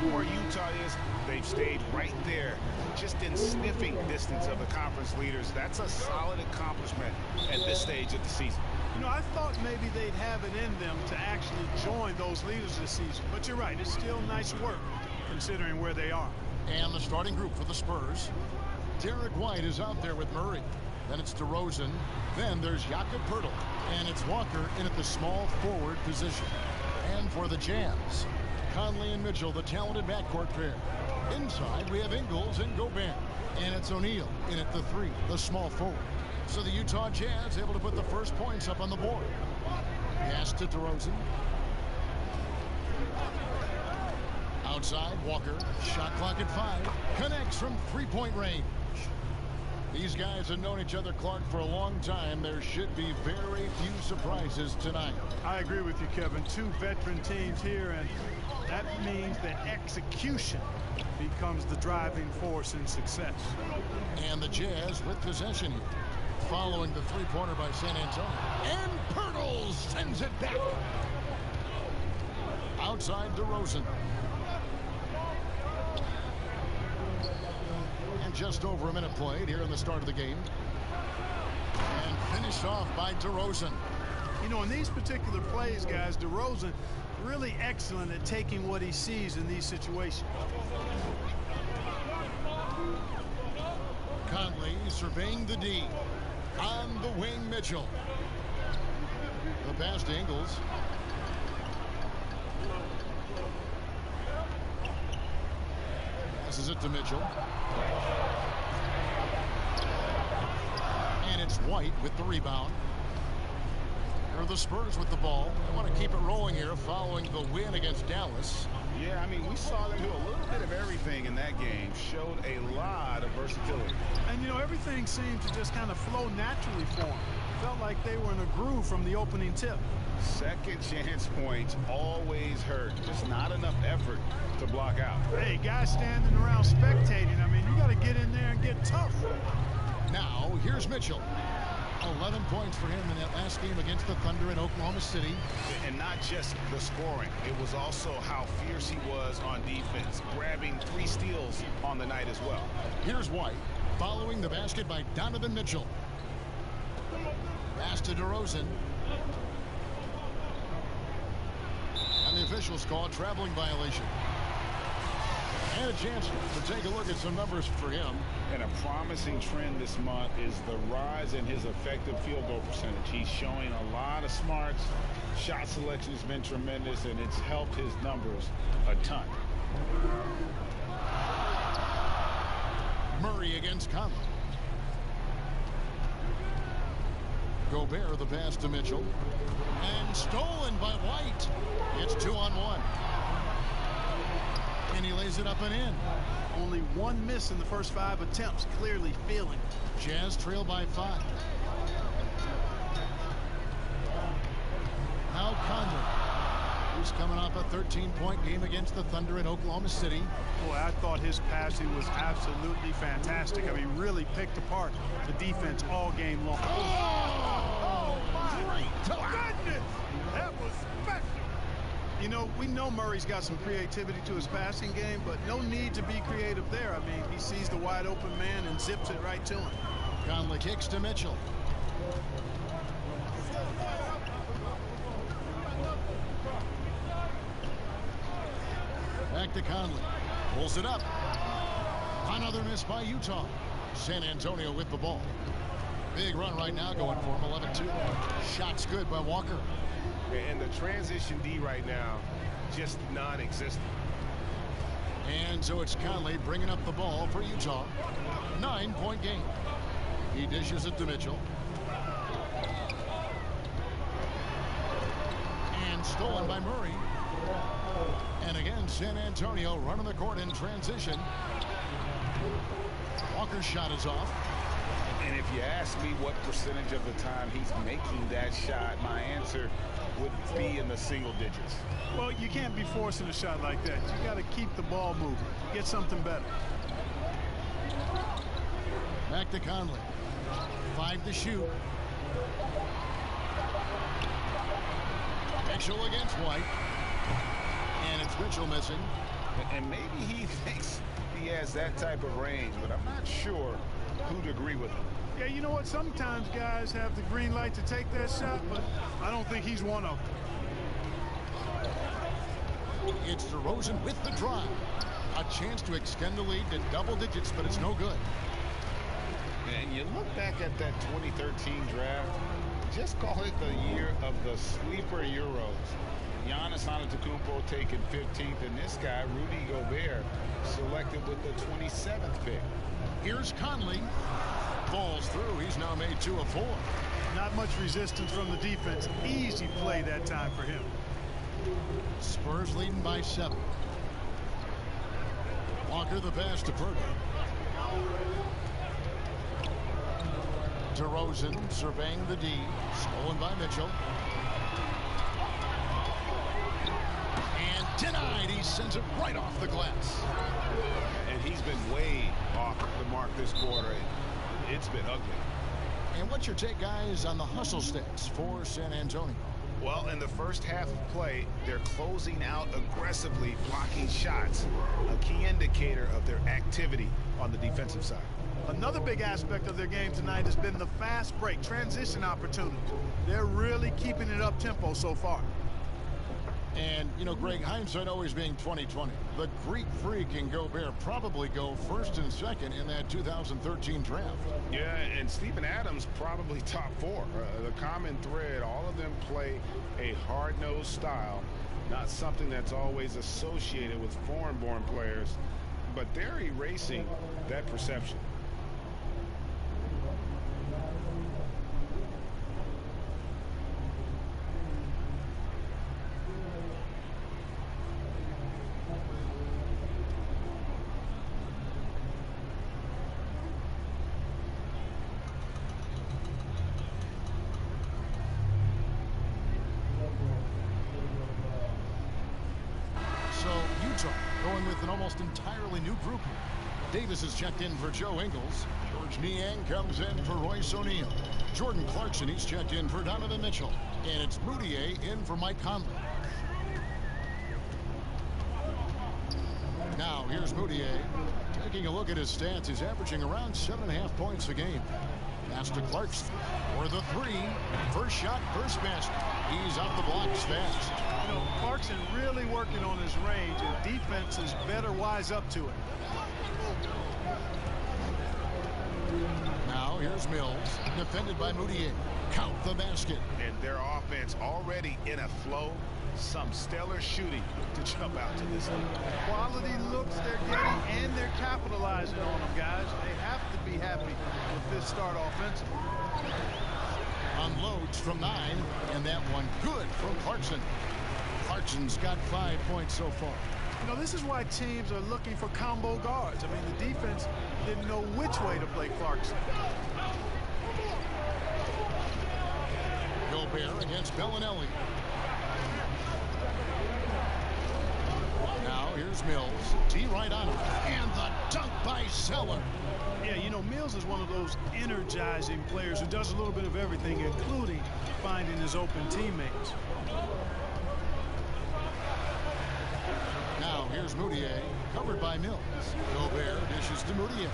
where Utah is, they've stayed right there, just in sniffing distance of the conference leaders. That's a solid accomplishment at this stage of the season. You know, I thought maybe they'd have it in them to actually join those leaders this season. But you're right, it's still nice work considering where they are. And the starting group for the Spurs. Derek White is out there with Murray. Then it's DeRozan. Then there's Jakob Poeltl. And it's Walker in at the small forward position. And for the Jazz, Conley and Mitchell, the talented backcourt pair. Inside, we have Ingles and Gobert. And it's O'Neal in at the 3, the small forward. So the Utah Jazz able to put the first points up on the board. Pass to DeRozan. Outside, Walker. Shot clock at 5. Connects from three-point range. These guys have known each other, Clark, for a long time. There should be very few surprises tonight. I agree with you, Kevin. Two veteran teams here, and that means that execution becomes the driving force in success. And the Jazz with possession here. Following the three-pointer by San Antonio. And Poeltl sends it back. Outside DeRozan. And just over a minute played here in the start of the game. And finished off by DeRozan. You know, in these particular plays, guys, DeRozan really excellent at taking what he sees in these situations. Conley surveying the D. On the wing, Mitchell. The pass to Ingles. Passes it to Mitchell. And it's White with the rebound. Here are the Spurs with the ball. They want to keep it rolling here following the win against Dallas. Yeah, I mean, we saw them do a little bit of everything in that game. Showed a lot of versatility. And, you know, everything seemed to just kind of flow naturally for them. Felt like they were in a groove from the opening tip. Second chance points always hurt. Just not enough effort to block out. Hey, guys standing around spectating. I mean, you got to get in there and get tough. Now, here's Mitchell. 11 points for him in that last game against the Thunder in Oklahoma City. And not just the scoring. It was also how fierce he was on defense, grabbing 3 steals on the night as well. Here's White, following the basket by Donovan Mitchell. Pass to DeRozan. And the officials call a traveling violation. And a chance to take a look at some numbers for him. And a promising trend this month is the rise in his effective field goal percentage. He's showing a lot of smarts. Shot selection has been tremendous, and it's helped his numbers a ton. Murray against Conley. Gobert, the pass to Mitchell. And stolen by White. It's 2-on-1. And he lays it up and in. Only one miss in the first 5 attempts, clearly feeling it. Jazz trail by 5. Now Conley. He's coming off a 13-point game against the Thunder in Oklahoma City. Boy, I thought his passing was absolutely fantastic. I mean, really picked apart the defense all game long. Oh, my goodness! That was special. You know, we know Murray's got some creativity to his passing game, but no need to be creative there. I mean, he sees the wide open man and zips it right to him. Conley kicks to Mitchell. Back to Conley. Pulls it up. Another miss by Utah. San Antonio with the ball. Big run right now going for him, 11-2. Shots good by Walker. And the transition D right now, just non-existent. And so it's Conley bringing up the ball for Utah. 9-point game. He dishes it to Mitchell. And stolen by Murray. And again, San Antonio running the court in transition. Walker's shot is off. And if you ask me what percentage of the time he's making that shot, my answer would be in the single digits. Well, you can't be forcing a shot like that. You got to keep the ball moving. Get something better. Back to Conley. 5 to shoot. Mitchell against White. And it's Mitchell missing. And maybe he thinks he has that type of range, but I'm not sure who'd agree with him. Yeah, you know what? Sometimes guys have the green light to take that shot, but I don't think he's one of them. It's DeRozan with the drive. A chance to extend the lead to double digits, but it's no good. And you look back at that 2013 draft, just call it the year of the sleeper Euros. Giannis Antetokounmpo taken 15th, and this guy, Rudy Gobert, selected with the 27th pick. Here's Conley. Falls through. He's now made 2 of 4. Not much resistance from the defense. Easy play that time for him. Spurs leading by 7. Walker the pass to Purdy. DeRozan surveying the D. Stolen by Mitchell. And denied. He sends it right off the glass. And he's been way off the mark this quarter. It's been ugly. And what's your take, guys, on the hustle stats for San Antonio? Well, in the first half of play, they're closing out aggressively, blocking shots, a key indicator of their activity on the defensive side. Another big aspect of their game tonight has been the fast break, transition opportunity. They're really keeping it up tempo so far. And, you know, Greg, hindsight always being 20/20. The Greek Freak and Gobert probably go first and second in that 2013 draft. Yeah, and Steven Adams probably top 4. The common thread, all of them play a hard-nosed style, not something that's always associated with foreign-born players, but they're erasing that perception. Going with an almost entirely new group here. Davis is checked in for Joe Ingles. George Niang comes in for Royce O'Neal. Jordan Clarkson, he's checked in for Donovan Mitchell. And it's Moutier in for Mike Conley. Now here's Moutier. Taking a look at his stats, he's averaging around 7.5 points a game. Pass to Clarkson for the 3. First shot, first basket. He's out the blocks fast. You know, Clarkson really working on his range, and defenses better wise up to it. Now here's Mills, defended by Moutier. Count the basket. And their offense already in a flow. Some stellar shooting to jump out to this league. Quality looks they're getting, and they're capitalizing on them, guys. They have to be happy with this start offensively. Unloads from 9, and that one good from Clarkson. Clarkson's got 5 points so far. You know, this is why teams are looking for combo guards. I mean, the defense didn't know which way to play Clarkson. Gobert against Bellinelli. Now here's Mills. T right on him. And the dunk by Zeller. Yeah, you know, Mills is one of those energizing players who does a little bit of everything, including finding his open teammates. Now here's Moutier, covered by Mills. Gobert dishes to Moutier.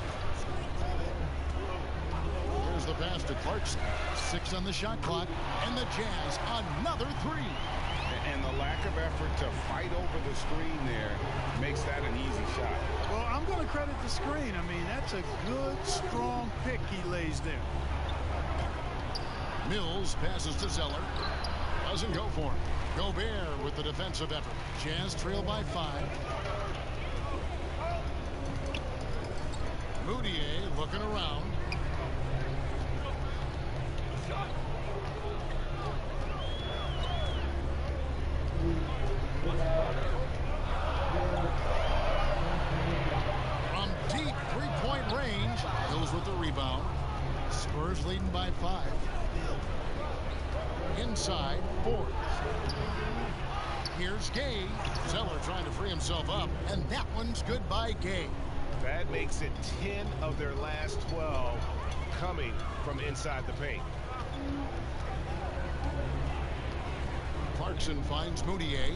Here's the pass to Clarkson. 6 on the shot clock, and the Jazz another 3. And the lack of effort to fight over the screen there makes that an easy shot. Well, I'm going to credit the screen. I mean, that's a good, strong pick he lays there. Mills passes to Zeller. Doesn't go for him. Gobert with the defensive effort. Jazz trail by 5. Moutier looking around. From deep three-point range, Mills with the rebound. Spurs leading by 5. Inside, 4. Here's Gay. Zeller trying to free himself up, and that one's good by Gay. That makes it 10 of their last 12 coming from inside the paint. Clarkson finds Moutier.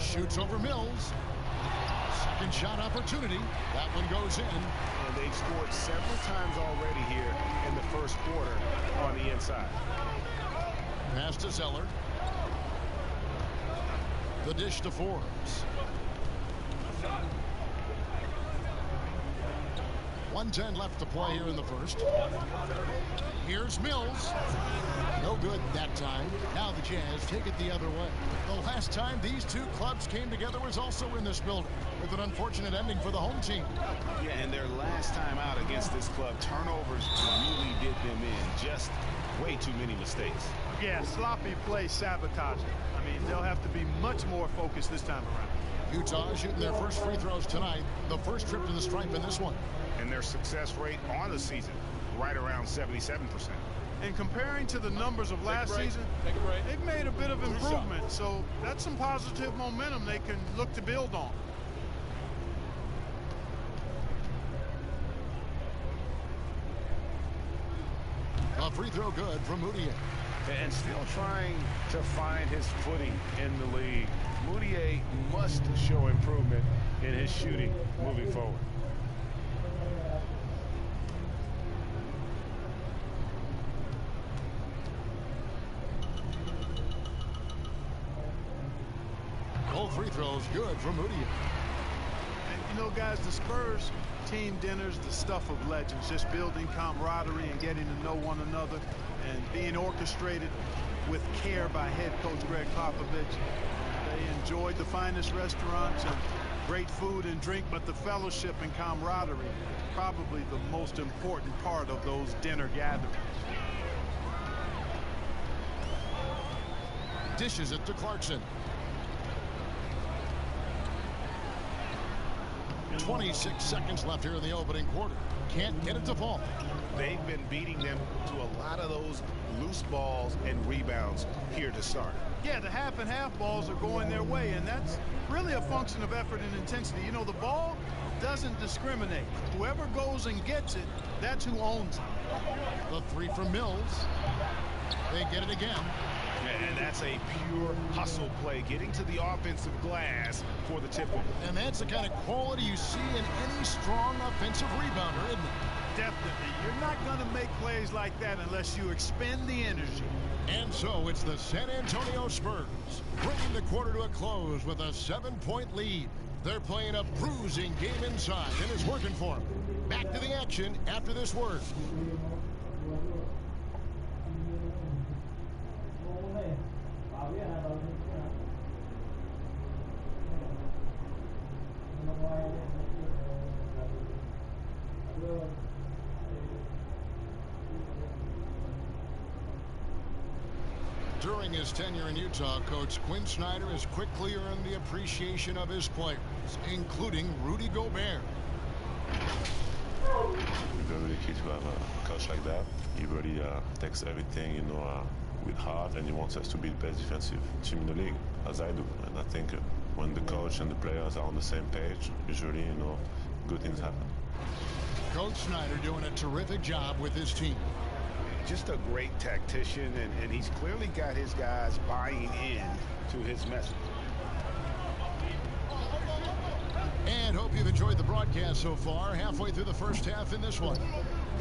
Shoots over Mills. Second shot opportunity. That one goes in. And they've scored several times already here in the first quarter on the inside. Pass to Zeller. The dish to Forbes. 1:10 left to play here in the first. Here's Mills. No good that time. Now the Jazz take it the other way. The last time these two clubs came together was also in this building, with an unfortunate ending for the home team. Yeah, and their last time out against this club, turnovers really did them in. Just way too many mistakes. Yeah, sloppy play sabotaging. I mean, they'll have to be much more focused this time around. Utah shooting their first free throws tonight. The first trip to the stripe in this one. And their success rate on the season, right around 77%. And comparing to the numbers of last season, they've made a bit of improvement. So that's some positive momentum they can look to build on. A free throw good from Moutier. And still trying to find his footing in the league. Moutier must show improvement in his shooting moving forward. Both free throws good from Moutier. And you know, guys, the Spurs team dinner's the stuff of legends, just building camaraderie and getting to know one another and being orchestrated with care by head coach Greg Popovich. They enjoyed the finest restaurants and great food and drink, but the fellowship and camaraderie probably the most important part of those dinner gatherings. Dishes it to Clarkson. 26 seconds left here in the opening quarter. Can't get it to fall. They've been beating them to a lot of those loose balls and rebounds here to start. Yeah, the half and half balls are going their way, and that's really a function of effort and intensity. You know, the ball doesn't discriminate. Whoever goes and gets it, that's who owns it. The three from Mills. They get it again. And that's a pure hustle play, getting to the offensive glass for the tip-in. And that's the kind of quality you see in any strong offensive rebounder, isn't it? Definitely. You're not going to make plays like that unless you expend the energy. And so it's the San Antonio Spurs bringing the quarter to a close with a 7-point lead. They're playing a bruising game inside, and it's working for them. Back to the action after this word. During his tenure in Utah, Coach Quinn Snyder has quickly earned the appreciation of his players, including Rudy Gobert. We're very lucky to have a coach like that. He really takes everything, with heart, and he wants us to be the best defensive team in the league, as I do. And I think when the coach and the players are on the same page, usually, good things happen. Coach Snyder doing a terrific job with his team. Just a great tactician, and he's clearly got his guys buying in to his message. And hope you've enjoyed the broadcast so far, halfway through the first half in this one.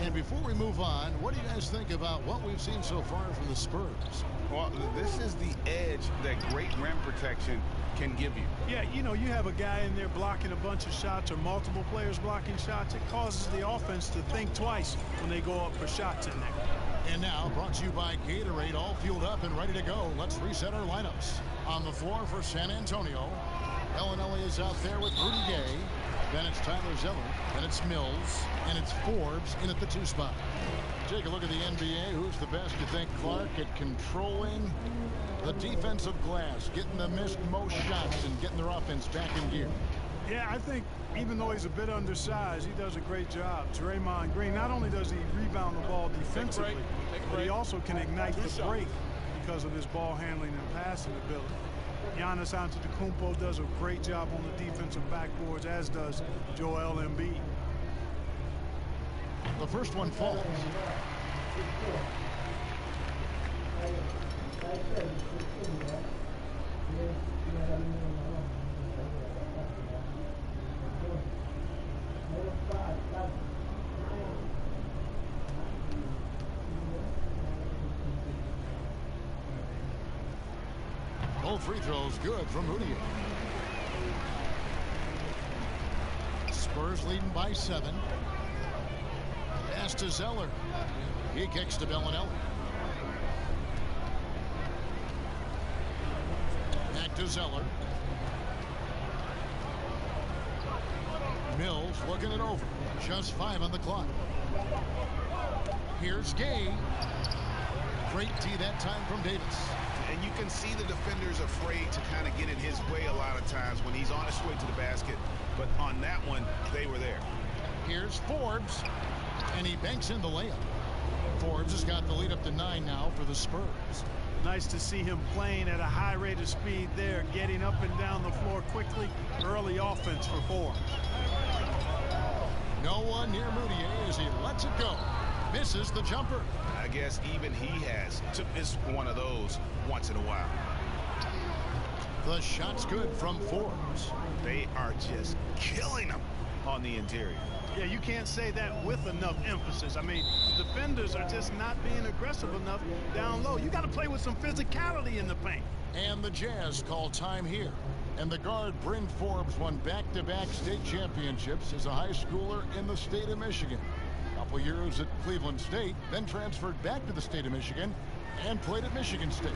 And before we move on, what do you guys think about what we've seen so far from the Spurs? Well, this is the edge that great rim protection can give you. Yeah, you have a guy in there blocking a bunch of shots or multiple players blocking shots. It causes the offense to think twice when they go up for shots in there. And now, brought to you by Gatorade, all fueled up and ready to go. Let's reset our lineups. On the floor for San Antonio, Bellinelli is out there with Rudy Gay. Then it's Tyler Zeller. Then it's Mills. And it's Forbes in at the 2 spot. Take a look at the NBA. Who's the best, you think, Clark, at controlling the defensive glass, getting the missed most shots and getting their offense back in gear? Yeah, I think even though he's a bit undersized, he does a great job. Draymond Green, not only does he rebound the ball defensively, but he also can ignite the break because of his ball handling and passing ability. Giannis Antetokounmpo does a great job on the defensive backboards, as does Joel Embiid. The first one falls. Both free throws good from Moutier. Spurs leading by 7. Pass to Zeller. He kicks to Bellinelli. Back to Zeller. Mills looking it over. Just 5 on the clock. Here's Gay. Great tee that time from Davis. And you can see the defenders afraid to kind of get in his way a lot of times when he's on his way to the basket. But on that one, they were there. Here's Forbes. And he banks in the layup. Forbes has got the lead up to 9 now for the Spurs. Nice to see him playing at a high rate of speed there, getting up and down the floor quickly. Early offense for Forbes. No one near Moutier as he lets it go. Misses the jumper. I guess even he has to miss one of those once in a while. The shot's good from Forbes. They are just killing him on the interior. Yeah, you can't say that with enough emphasis. I mean, defenders are just not being aggressive enough down low. You got to play with some physicality in the paint. And the Jazz call time here. And the guard, Bryn Forbes, won back-to-back state championships as a high schooler in the state of Michigan. A couple years at Cleveland State, then transferred back to the state of Michigan and played at Michigan State.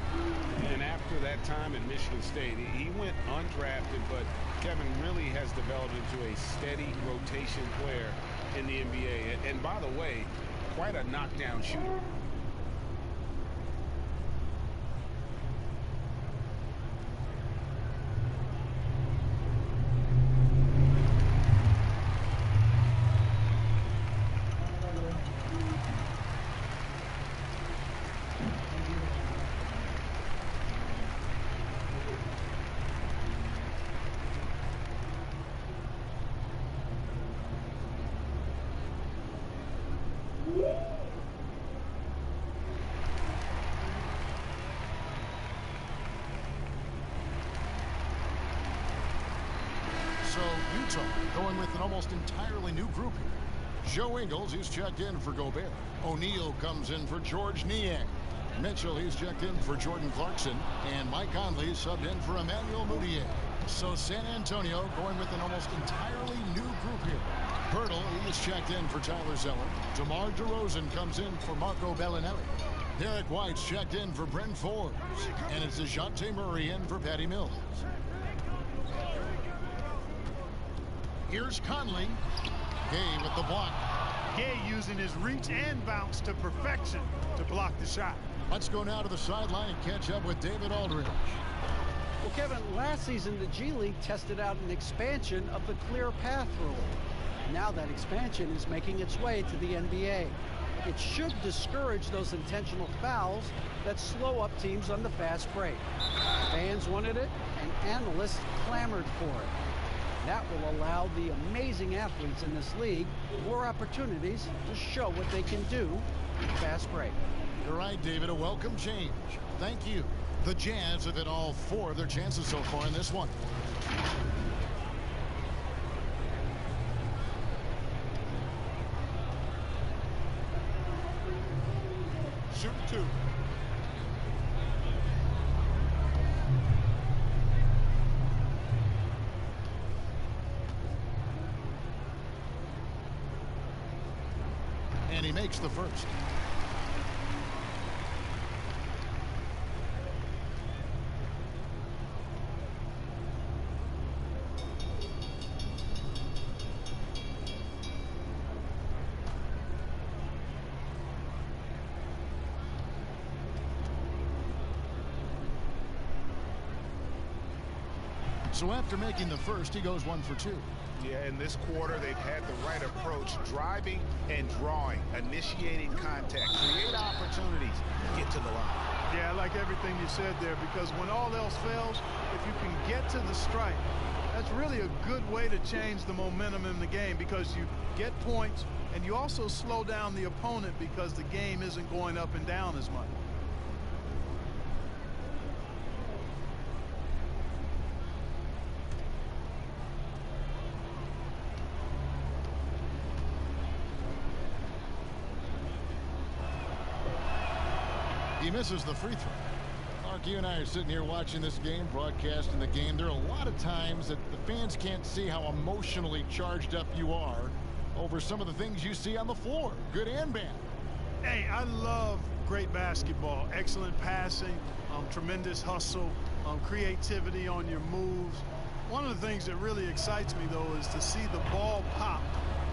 And after that time at Michigan State, he went undrafted, but Kevin really has developed into a steady rotation player in the NBA. And by the way, quite a knockdown shooter. So Utah going with an almost entirely new group here. Joe Ingles, he's checked in for Gobert. O'Neal comes in for George Niang. Mitchell, he's checked in for Jordan Clarkson. And Mike Conley subbed in for Emmanuel Moutier. So San Antonio going with an almost entirely new group here. Hurdle, he's checked in for Tyler Zeller. DeMar DeRozan comes in for Marco Bellinelli. Derek White's checked in for Bryn Forbes. And it's DeJounte Murray in for Patty Mills. Here's Conley. Gay with the block. Gay using his reach and bounce to perfection to block the shot. Let's go now to the sideline and catch up with David Aldridge. Well, Kevin, last season the G League tested out an expansion of the clear path rule. Now that expansion is making its way to the NBA. It should discourage those intentional fouls that slow up teams on the fast break. Fans wanted it, and analysts clamored for it. That will allow the amazing athletes in this league more opportunities to show what they can do in fast break. You're right, David. A welcome change. Thank you. The Jazz have hit all 4 of their chances so far in this one. Shoot 2. And he makes the first. So after making the first, he goes 1 for 2. Yeah, in this quarter, they've had the right approach, driving and drawing, initiating contact, create opportunities, get to the line. Yeah, I like everything you said there, because when all else fails, if you can get to the stripe, that's really a good way to change the momentum in the game, because you get points and you also slow down the opponent because the game isn't going up and down as much. He misses the free throw. Our Mark, you and I are sitting here watching this game, broadcasting the game. There are a lot of times that the fans can't see how emotionally charged up you are over some of the things you see on the floor, good and bad. Hey, I love great basketball. Excellent passing, tremendous hustle, creativity on your moves. One of the things that really excites me, though, is to see the ball pop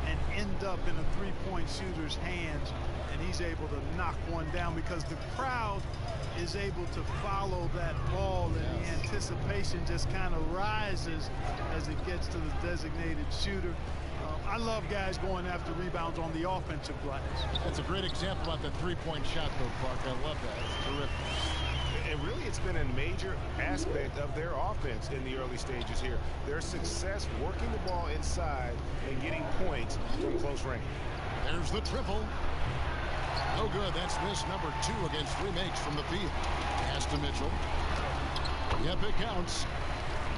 and end up in a three-point shooter's hands, and he's able to knock one down because the crowd is able to follow that ball, and the anticipation just kind of rises as it gets to the designated shooter. I love guys going after rebounds on the offensive glass. That's a great example about the three-point shot, though, Clark. I love that. It's terrific. And really, it's been a major aspect of their offense in the early stages here. Their success working the ball inside and getting points from close range. There's the triple. No good. That's miss number 2 against 3 makes from the field. Pass to Mitchell. Yep, it counts.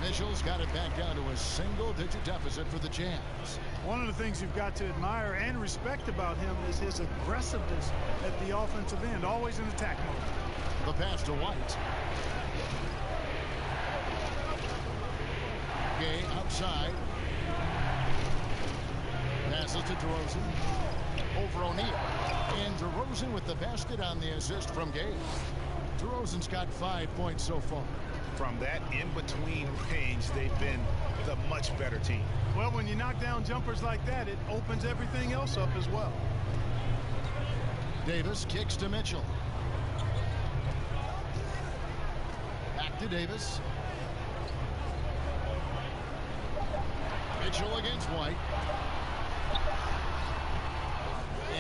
Mitchell's got it back down to a single-digit deficit for the Jazz. One of the things you've got to admire and respect about him is his aggressiveness at the offensive end, always in attack mode. The pass to White. Gay outside. Passes to DeRozan. Over O'Neal. And DeRozan with the basket on the assist from Gay. DeRozan's got 5 points so far. From that in-between range, they've been the much better team. Well, when you knock down jumpers like that, it opens everything else up as well. Davis kicks to Mitchell. Back to Davis. Mitchell against White.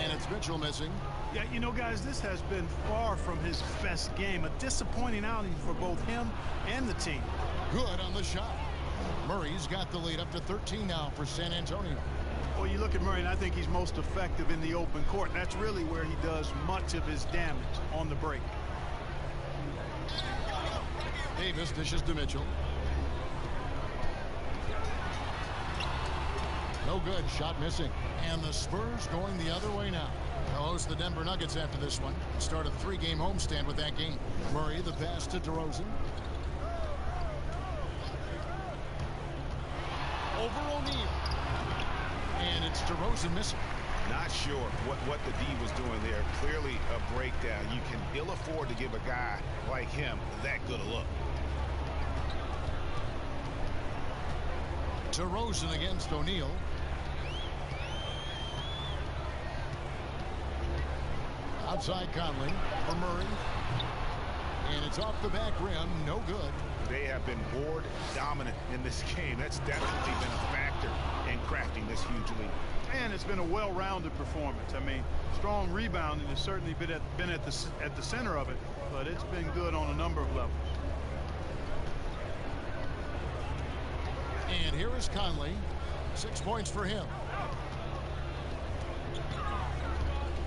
And it's Mitchell missing. Yeah, you know, guys, this has been far from his best game. A disappointing outing for both him and the team. Good on the shot. Murray's got the lead up to 13 now for San Antonio. Well, you look at Murray, and I think he's most effective in the open court. That's really where he does much of his damage, on the break. Davis dishes to Mitchell. No good. Shot missing. And the Spurs going the other way now. They'll host the Denver Nuggets after this one. Start a 3-game homestand with that game. Murray, the pass to DeRozan. Over O'Neal. And it's DeRozan missing. Not sure what the D was doing there. Clearly a breakdown. You can ill afford to give a guy like him that good a look. DeRozan against O'Neal. Outside Conley for Murray. And it's off the back rim. No good. They have been board dominant in this game. That's definitely been a factor in crafting this huge lead. And it's been a well-rounded performance. I mean, strong rebounding has certainly been at the center of it, but it's been good on a number of levels. And here is Conley. 6 points for him.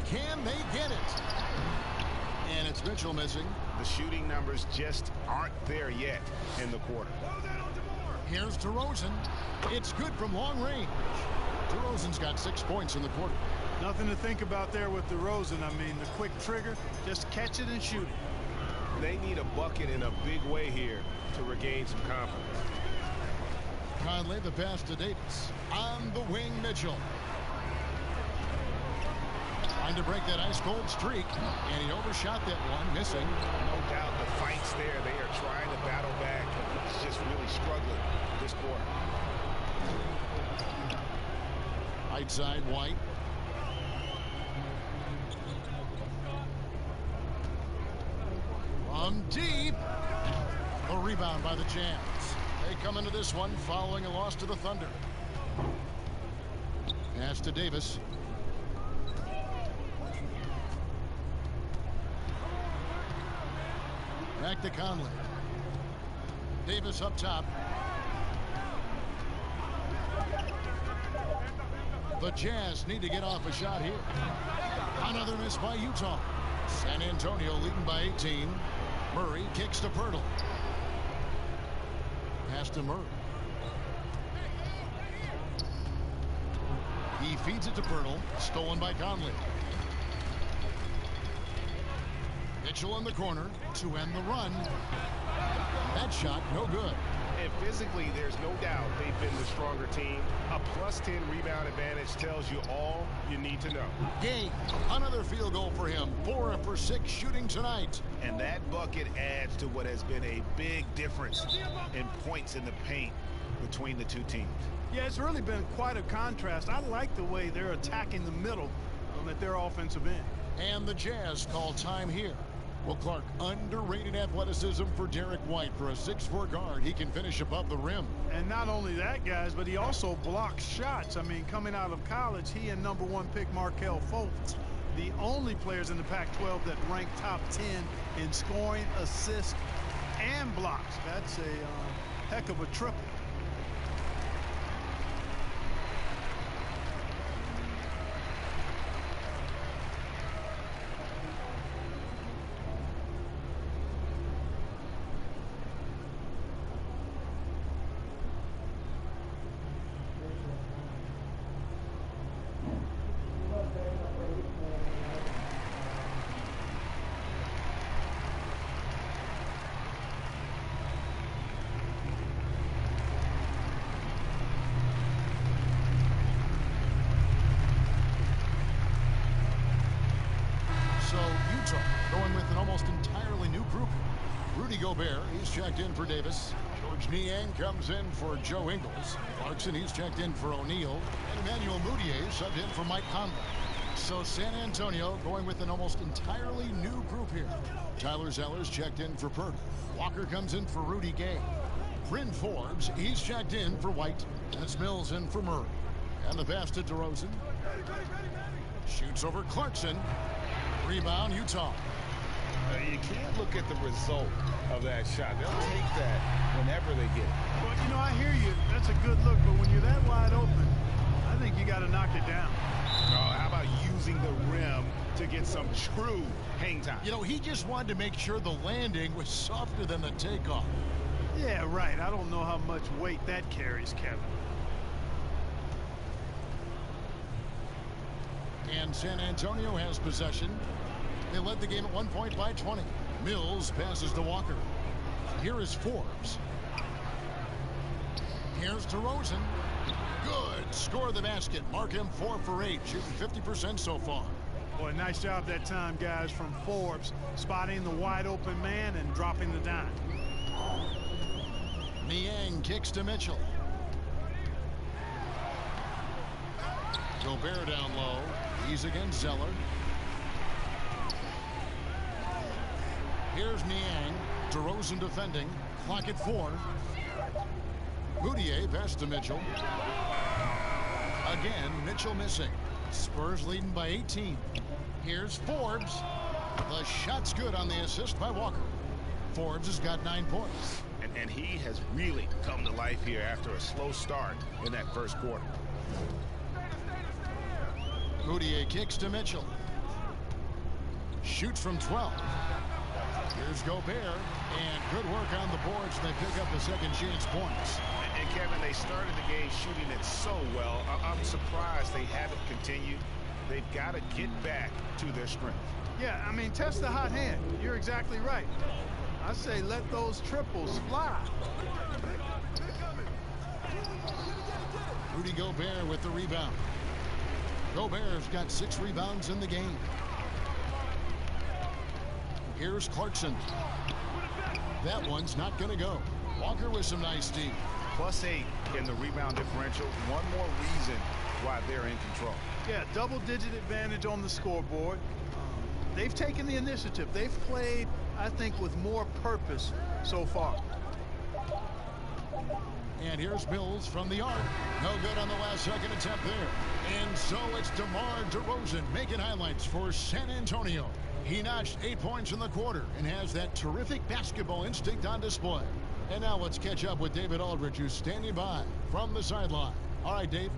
Can they get it? And it's Mitchell missing. The shooting numbers just aren't there yet in the quarter. Here's DeRozan. It's good from long range. DeRozan's got 6 points in the quarter. Nothing to think about there with DeRozan. I mean, the quick trigger, just catch it and shoot it. They need a bucket in a big way here to regain some confidence. Conley, the pass to Davis. On the wing, Mitchell. Trying to break that ice-cold streak, and he overshot that one, missing. No doubt the fight's there. They are trying to battle back. It's just really struggling this quarter. Right side, White. From deep. A rebound by the Jazz. They come into this one following a loss to the Thunder. Pass to Davis. Back to Conley. Davis up top. The Jazz need to get off a shot here. Another miss by Utah. San Antonio leading by 18. Murray kicks to Pirtle. Pass to Murray. He feeds it to Pirtle. Stolen by Conley. Mitchell in the corner to end the run. That shot, no good. And physically, there's no doubt they've been the stronger team. A +10 rebound advantage tells you all you need to know. Gay, another field goal for him. 4 for 6 shooting tonight. And that bucket adds to what has been a big difference in points in the paint between the two teams. Yeah, it's really been quite a contrast. I like the way they're attacking the middle at their offensive end. And the Jazz call time here. Well, Clark, underrated athleticism for Derek White. For a 6'4" guard, he can finish above the rim. And not only that, guys, but he also blocks shots. I mean, coming out of college, he and #1 pick Markelle Fultz, the only players in the Pac-12 that rank top 10 in scoring, assists, and blocks. That's a heck of a triple. Going with an almost entirely new group. Rudy Gobert, he's checked in for Davis. George Niang comes in for Joe Ingles. Clarkson, he's checked in for O'Neal. And Emmanuel Mudiay subbed in for Mike Conley. So San Antonio going with an almost entirely new group here. Tyler Zeller's checked in for Perk. Walker comes in for Rudy Gay. Bryn Forbes, he's checked in for White. That's Mills in for Murray. And the pass to DeRozan. Shoots over Clarkson. Rebound, Utah. You can't look at the result of that shot. They'll take that whenever they get it. Well, you know, I hear you. That's a good look, but when you're that wide open, I think you got to knock it down. Oh, how about using the rim to get some true hang time? You know, he just wanted to make sure the landing was softer than the takeoff. Yeah, right. I don't know how much weight that carries, Kevin. And San Antonio has possession. They led the game at 1 point by 20. Mills passes to Walker. Here is Forbes. Here's DeRozan. Good. Score the basket. Mark him 4 for 8. Shooting 50% so far. Boy, nice job that time, guys, from Forbes. Spotting the wide open man and dropping the dime. Niang kicks to Mitchell. Gobert down low. He's against Zeller. Here's Niang. DeRozan defending. Clock at 4. Mudiay pass to Mitchell. Again, Mitchell missing. Spurs leading by 18. Here's Forbes. The shot's good on the assist by Walker. Forbes has got 9 points. And he has really come to life here after a slow start in that first quarter. Mudiay kicks to Mitchell. Shoots from 12. Here's Gobert. And good work on the boards. They pick up the second chance points. And Kevin, they started the game shooting it so well. I'm surprised they haven't continued. They've got to get back to their strength. Yeah, I mean, test the hot hand. You're exactly right. I say let those triples fly. Rudy Gobert with the rebound. Gobert's got 6 rebounds in the game. Here's Clarkson. That one's not going to go. Walker with some nice D. +8 in the rebound differential. One more reason why they're in control. Yeah, double-digit advantage on the scoreboard. They've taken the initiative. They've played, I think, with more purpose so far. And here's Mills from the arc. No good on the last second attempt there. And so it's DeMar DeRozan making highlights for San Antonio. He notched 8 points in the quarter and has that terrific basketball instinct on display. And now let's catch up with David Aldridge, who's standing by from the sideline. All right, Dave.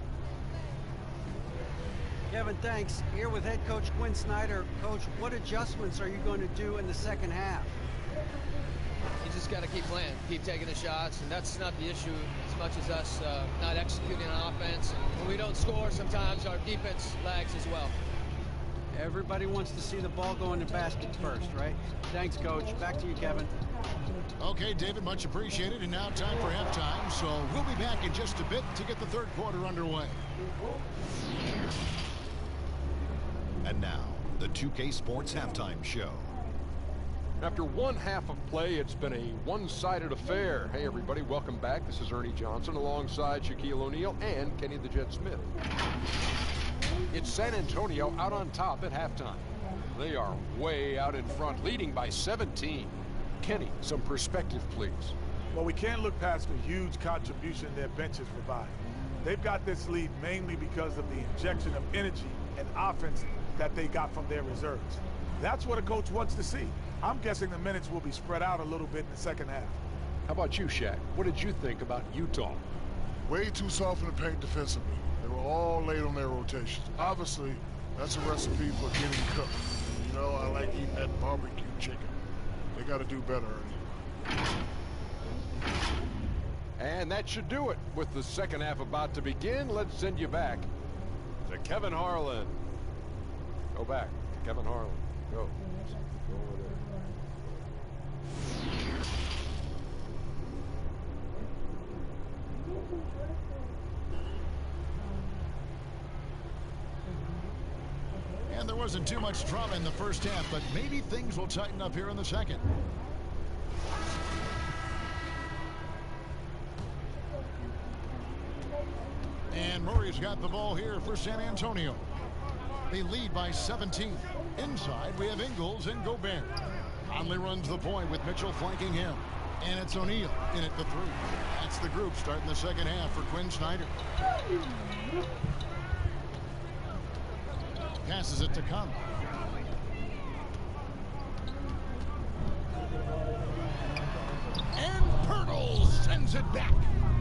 Kevin, thanks. Here with head coach Quinn Snyder. Coach, what adjustments are you going to do in the second half? You just got to keep playing, keep taking the shots, and that's not the issue as much as us not executing on offense. When we don't score, sometimes our defense lags as well. Everybody wants to see the ball go in the basket first, right? Thanks, Coach. Back to you, Kevin. Okay, David, much appreciated. And now time for halftime. So we'll be back in just a bit to get the third quarter underway. And now, the 2K Sports Halftime Show. After one half of play, it's been a one-sided affair. Hey, everybody, welcome back. This is Ernie Johnson alongside Shaquille O'Neal and Kenny the Jet Smith. It's San Antonio out on top at halftime. They are way out in front, leading by 17. Kenny, some perspective, please. Well, we can't look past the huge contribution their benches provide. They've got this lead mainly because of the injection of energy and offense that they got from their reserves. That's what a coach wants to see. I'm guessing the minutes will be spread out a little bit in the second half. How about you, Shaq? What did you think about Utah? Way too soft in the paint defensively. They were all late on their rotations. Obviously, that's a recipe for getting cooked. You know, I like eating that barbecue chicken. They got to do better, Ernie. And that should do it. With the second half about to begin, let's send you back to Kevin Harlan. Go back to Kevin Harlan. Go. Go over there. And there wasn't too much drama in the first half, but maybe things will tighten up here in the second. And Murray's got the ball here for San Antonio. They lead by 17. Inside, we have Ingles and Gobert. Conley runs the point with Mitchell flanking him. And it's O'Neal in at the three. That's the group starting the second half for Quinn Snyder. Passes it to Conley. And Pirtle sends it back.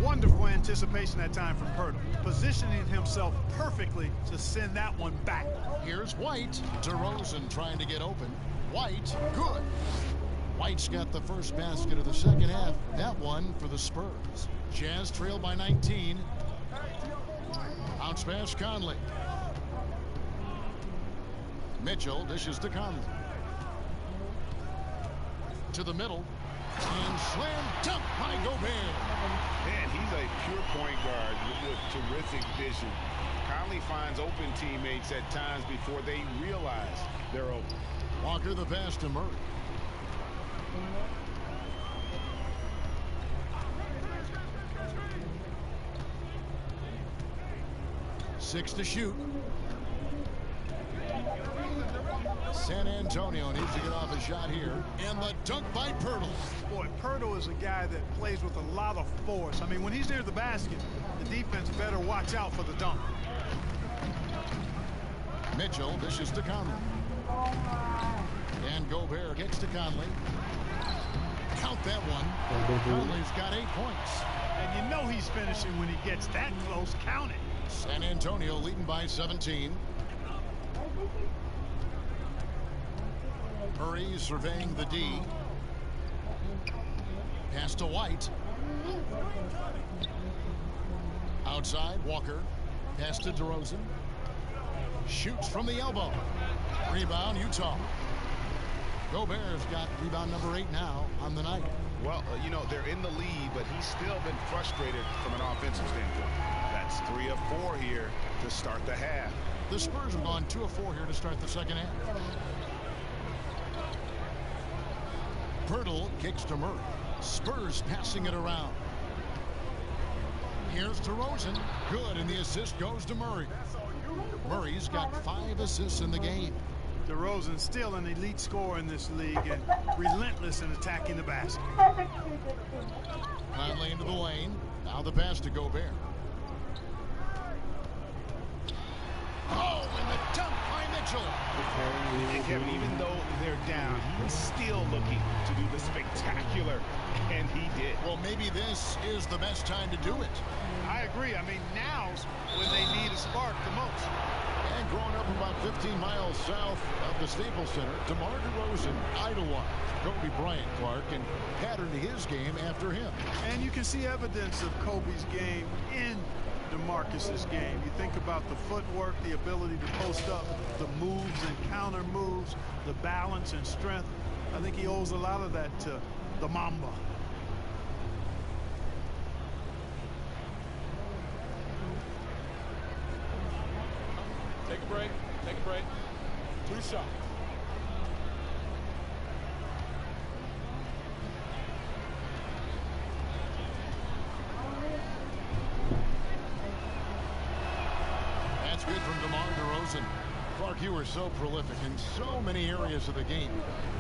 Wonderful anticipation that time from Pirtle, positioning himself perfectly to send that one back. Here's White. DeRozan trying to get open. White, good. White's got the first basket of the second half. That one for the Spurs. Jazz trail by 19. Bounce pass Conley. Mitchell dishes to Conley. To the middle. And slam dunk by Gobert. Man, he's a pure point guard with terrific vision. Conley finds open teammates at times before they realize they're open. Walker the pass to Murray. Six to shoot. San Antonio needs to get off a shot here. And the dunk by Pirtle. Boy, Pirtle is a guy that plays with a lot of force. I mean, when he's near the basket, the defense better watch out for the dunk. Mitchell dishes to Conley. And Gobert gets to Conley. Count that one. Conley's got 8 points. And you know he's finishing when he gets that close. Count it. San Antonio leading by 17. Murray surveying the D. Pass to White. Outside, Walker. Pass to DeRozan. Shoots from the elbow. Rebound, Utah. Gobert's got rebound number 8 now on the night. Well, you know, they're in the lead, but he's still been frustrated from an offensive standpoint. That's 3 of 4 here to start the half. The Spurs have gone 2 of 4 here to start the second half. Pirtle kicks to Murray. Spurs passing it around. Here's DeRozan. Good, and the assist goes to Murray. Murray's got 5 assists in the game. DeRozan still an elite scorer in this league and relentless in attacking the basket. Conley into the lane. Now the pass to Gobert. Oh, and the dunk by Mitchell. And Kevin, even though they're down, he's still looking to do the spectacular and he did. Well, maybe this is the best time to do it. I agree. I mean, now's when they need a spark the most. And growing up about 15 miles south of the Staples Center, DeMar DeRozan idolized Kobe Bryant, Clark, and patterned his game after him. And you can see evidence of Kobe's game in DeMarcus's game. You think about the footwork, the ability to post up, the moves and counter moves, the balance and strength. I think he owes a lot of that to the Mamba. Take a break. Take a break. 2 shots. That's good from DeMar DeRozan. Clark, you were so prolific in so many areas of the game.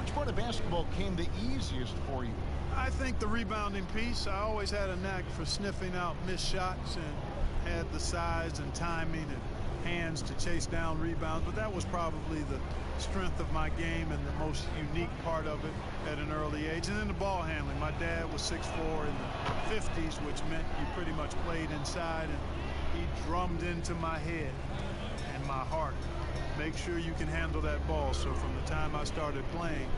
Which part of basketball came the easiest for you? I think the rebounding piece. I always had a knack for sniffing out missed shots and had the size and timing and hands to chase down rebounds, but that was probably the strength of my game and the most unique part of it at an early age. And then the ball handling. My dad was 6'4" in the 50s, which meant you pretty much played inside, and he drummed into my head and my heart. Make sure you can handle that ball. So from the time I started playing,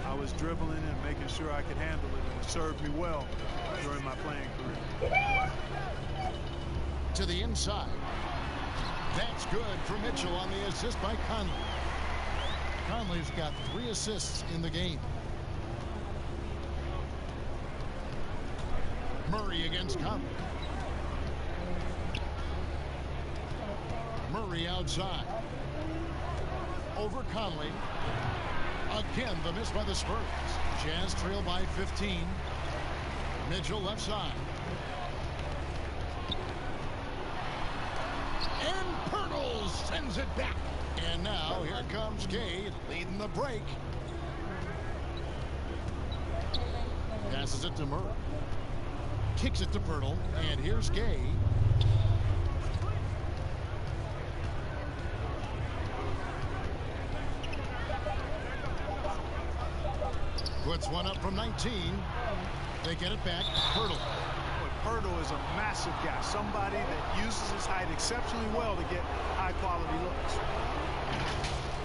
I was dribbling and making sure I could handle it, and it served me well during my playing career. To the inside. That's good for Mitchell on the assist by Conley. Conley's got 3 assists in the game. Murray against Conley. Murray outside. Over Conley. Again, the miss by the Spurs. Jazz trail by 15. Mitchell left side. And Pirtle sends it back. And now here comes Gay leading the break. Passes it to Murray. Kicks it to Pirtle. And here's Gay. Puts one up from 19. They get it back. Pirtle. Pirtle is a massive guy, somebody that uses his height exceptionally well to get high-quality looks.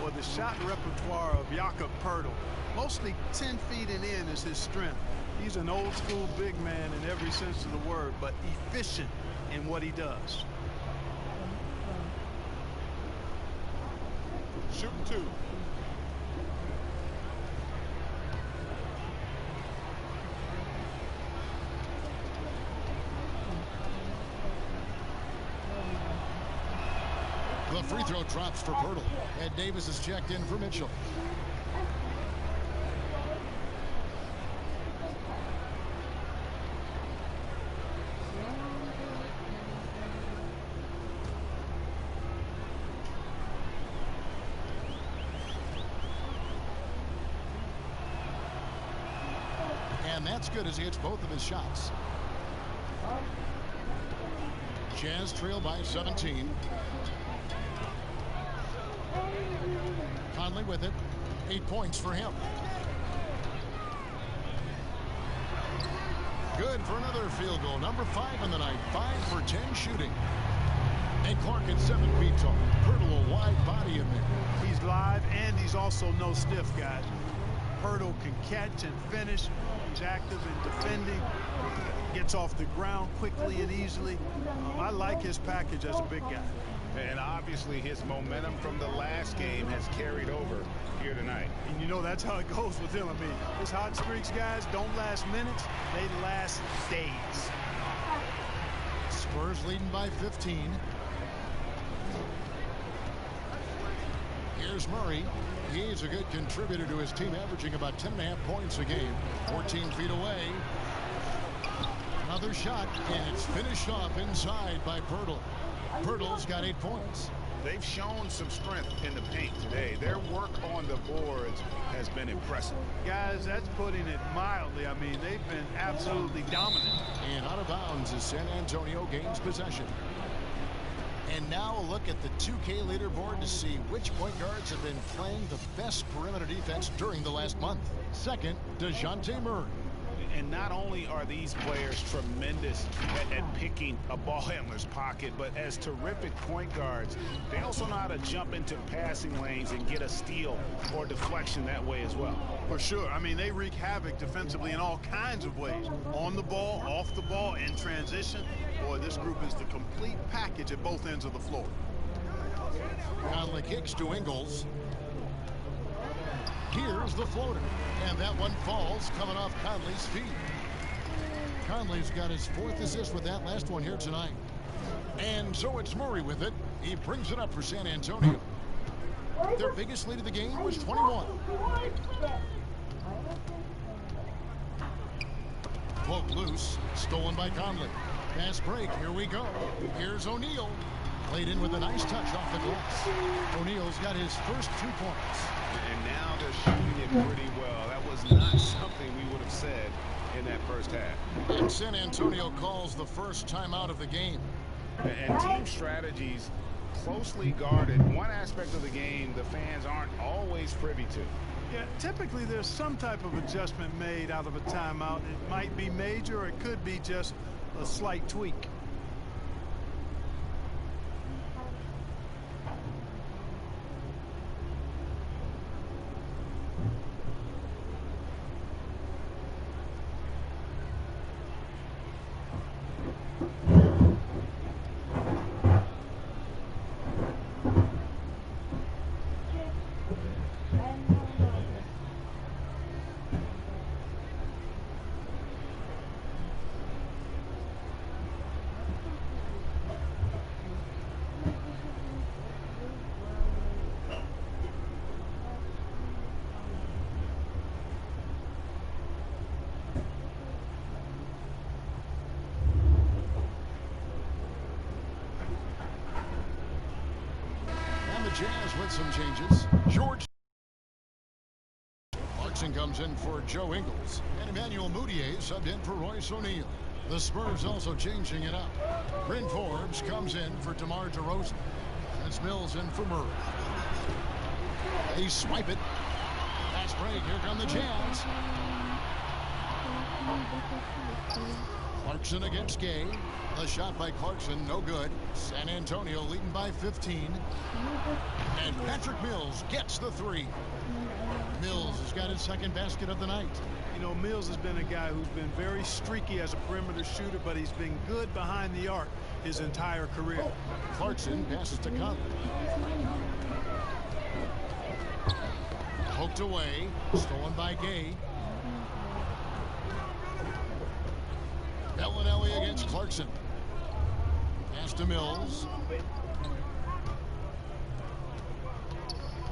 Well, the shot repertoire of Jakob Pirtle, mostly 10 feet and in is his strength. He's an old-school big man in every sense of the word, but efficient in what he does. Shooting 2. The free throw drops for Pirtle. Ed Davis is checked in for Mitchell. And that's good as he hits both of his shots. Jazz trail by 17. Conley with it. 8 points for him. Good for another field goal. Number 5 in the night. 5 for 10 shooting. And Clark at 7 feet tall. Pirtle a wide body in there. He's live and he's also no stiff, guys. Pirtle can catch and finish. He's active in defending. Gets off the ground quickly and easily. I like his package as a big guy. And obviously his momentum from the last game has carried over here tonight. And you know that's how it goes with him. I mean, his hot streaks, guys, don't last minutes. They last days. Spurs leading by 15. Here's Murray. He's a good contributor to his team, averaging about 10.5 points a game. 14 feet away. Another shot, and it's finished off inside by Pirtle. Pirtle's got 8 points. They've shown some strength in the paint today. Their work on the boards has been impressive. Guys, that's putting it mildly. I mean, they've been absolutely dominant. And out of bounds as San Antonio gains possession. And now a look at the 2K leaderboard to see which point guards have been playing the best perimeter defense during the last month. Second, DeJounte Murray. And not only are these players tremendous at picking a ball handler's pocket, but as terrific point guards, they also know how to jump into passing lanes and get a steal or deflection that way as well. For sure. I mean, they wreak havoc defensively in all kinds of ways. On the ball, off the ball, in transition. Boy, this group is the complete package at both ends of the floor. Conley kicks to Ingles. Here's the floater. And that one falls coming off Conley's feet. Conley's got his 4th assist with that last one here tonight. And so it's Murray with it. He brings it up for San Antonio. Their biggest lead of the game was 21. Poke loose. Stolen by Conley. Fast break. Here we go. Here's O'Neal. Played in with a nice touch off the glass. O'Neal's got his first 2 points. And now they're shooting it pretty well. That was not something we would have said in that first half. And San Antonio calls the first timeout of the game. And team strategies closely guarded. One aspect of the game the fans aren't always privy to. Yeah, typically there's some type of adjustment made out of a timeout. It might be major or it could be just a slight tweak. Jazz with some changes. George Clarkson comes in for Joe Ingles. And Emmanuel Mudiay subbed in for Royce O'Neal. The Spurs also changing it up. Bryn Forbes comes in for DeMar DeRozan. It's Mills in for Murray. They swipe it. Fast break. Here come the Jazz. Clarkson against Gay. The shot by Clarkson, no good. San Antonio leading by 15. And Patrick Mills gets the 3. Mills has got his 2nd basket of the night. You know, Mills has been a guy who's been very streaky as a perimeter shooter, but he's been good behind the arc his entire career. Clarkson passes to Conley. Poked away. Stolen by Gay. Bellinelli against Clarkson. Pass to Mills.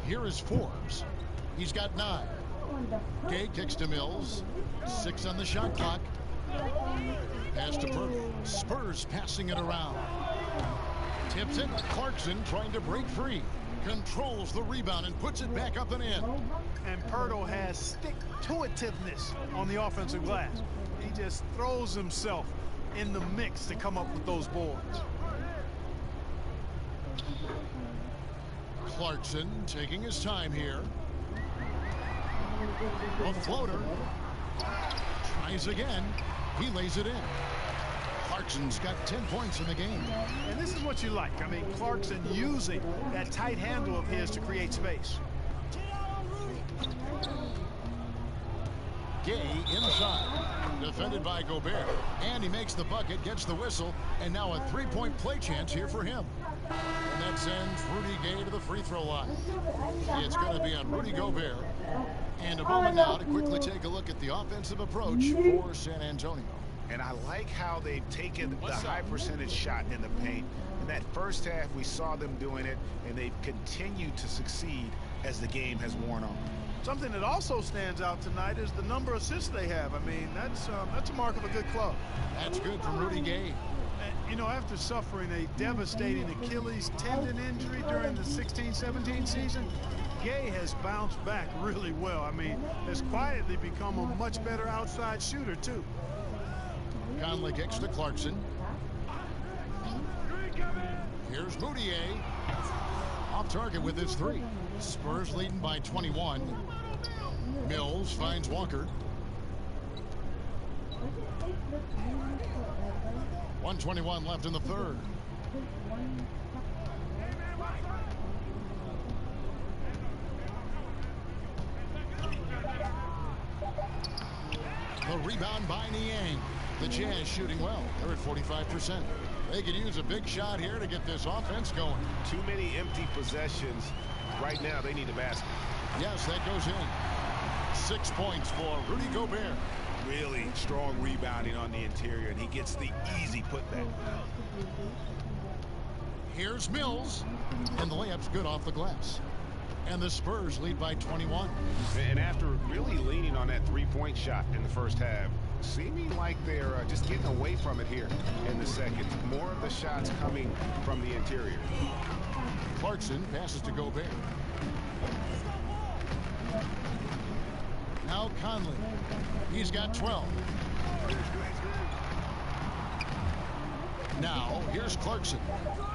Here is Forbes. He's got 9. Gay kicks to Mills. 6 on the shot clock. Pass to Pirtle. Spurs passing it around. Tips it. Clarkson trying to break free. Controls the rebound and puts it back up and in. And Pirtle has stick-to-itiveness on the offensive glass. He just throws himself in the mix to come up with those boards. Clarkson taking his time here. A floater. Tries again. He lays it in. Clarkson's got 10 points in the game. And this is what you like. I mean, Clarkson using that tight handle of his to create space. Gay inside. Defended by Gobert. And he makes the bucket, gets the whistle, and now a 3-point play chance here for him. And that sends Rudy Gay to the free throw line. It's going to be on Rudy Gobert. And a moment now to quickly take a look at the offensive approach for San Antonio. And I like how they've taken the high percentage shot in the paint. In that first half, we saw them doing it, and they've continued to succeed as the game has worn on. Something that also stands out tonight is the number of assists they have. I mean, that's a mark of a good club. That's good from Rudy Gay. And, you know, after suffering a devastating Achilles tendon injury during the 16-17 season, Gay has bounced back really well. I mean, has quietly become a much better outside shooter, too. Conley kicks to Clarkson. Here's Mudiay. Off target with his 3. Spurs leading by 21. Mills finds Walker. 1:21 left in the third. The rebound by Niang. The Jazz shooting well. They're at 45%. They could use a big shot here to get this offense going. Too many empty possessions. Right now, they need a basket. Yes, that goes in. 6 points for Rudy Gobert. Really strong rebounding on the interior, and he gets the easy putback. Here's Mills, and the layup's good off the glass. And the Spurs lead by 21. And after really leaning on that three-point shot in the first half, seeming like they're just getting away from it here in the second. More of the shots coming from the interior. Clarkson passes to Gobert. Now Conley. He's got 12. Now here's Clarkson.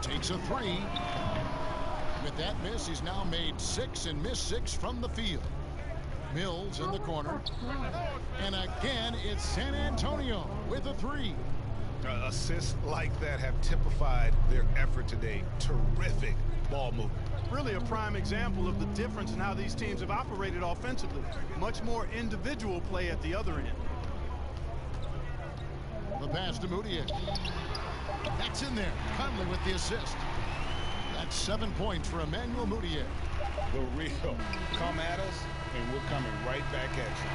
Takes a three. With that miss, he's now made 6 and missed 6 from the field. Mills in the corner. And again, it's San Antonio with a three. Assists like that have typified their effort today. Terrific ball movement. Really a prime example of the difference in how these teams have operated offensively. Much more individual play at the other end. The pass to Moutier. That's in there. Conley with the assist. That's 7 points for Emmanuel Moutier. The real. Come at us, and we're coming right back at you.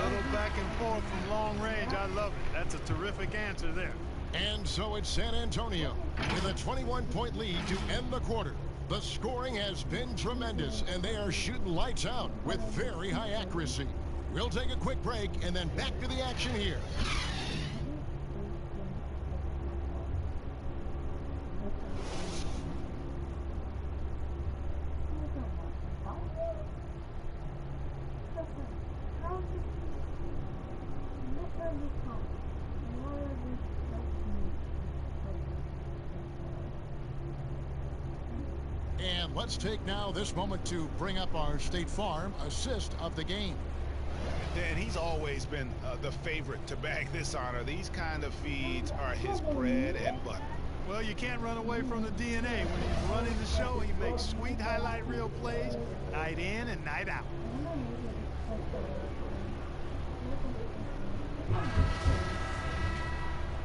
A little back and forth from long range. I love it. That's a terrific answer there. And so it's San Antonio with a 21-point lead to end the quarter. The scoring has been tremendous, and they are shooting lights out with very high accuracy. We'll take a quick break and then back to the action here. And let's take now this moment to bring up our State Farm assist of the game. Dan, he's always been the favorite to bag this honor. These kind of feeds are his bread and butter. Well, you can't run away from the DNA. When he's running the show, he makes sweet highlight reel plays night in and night out.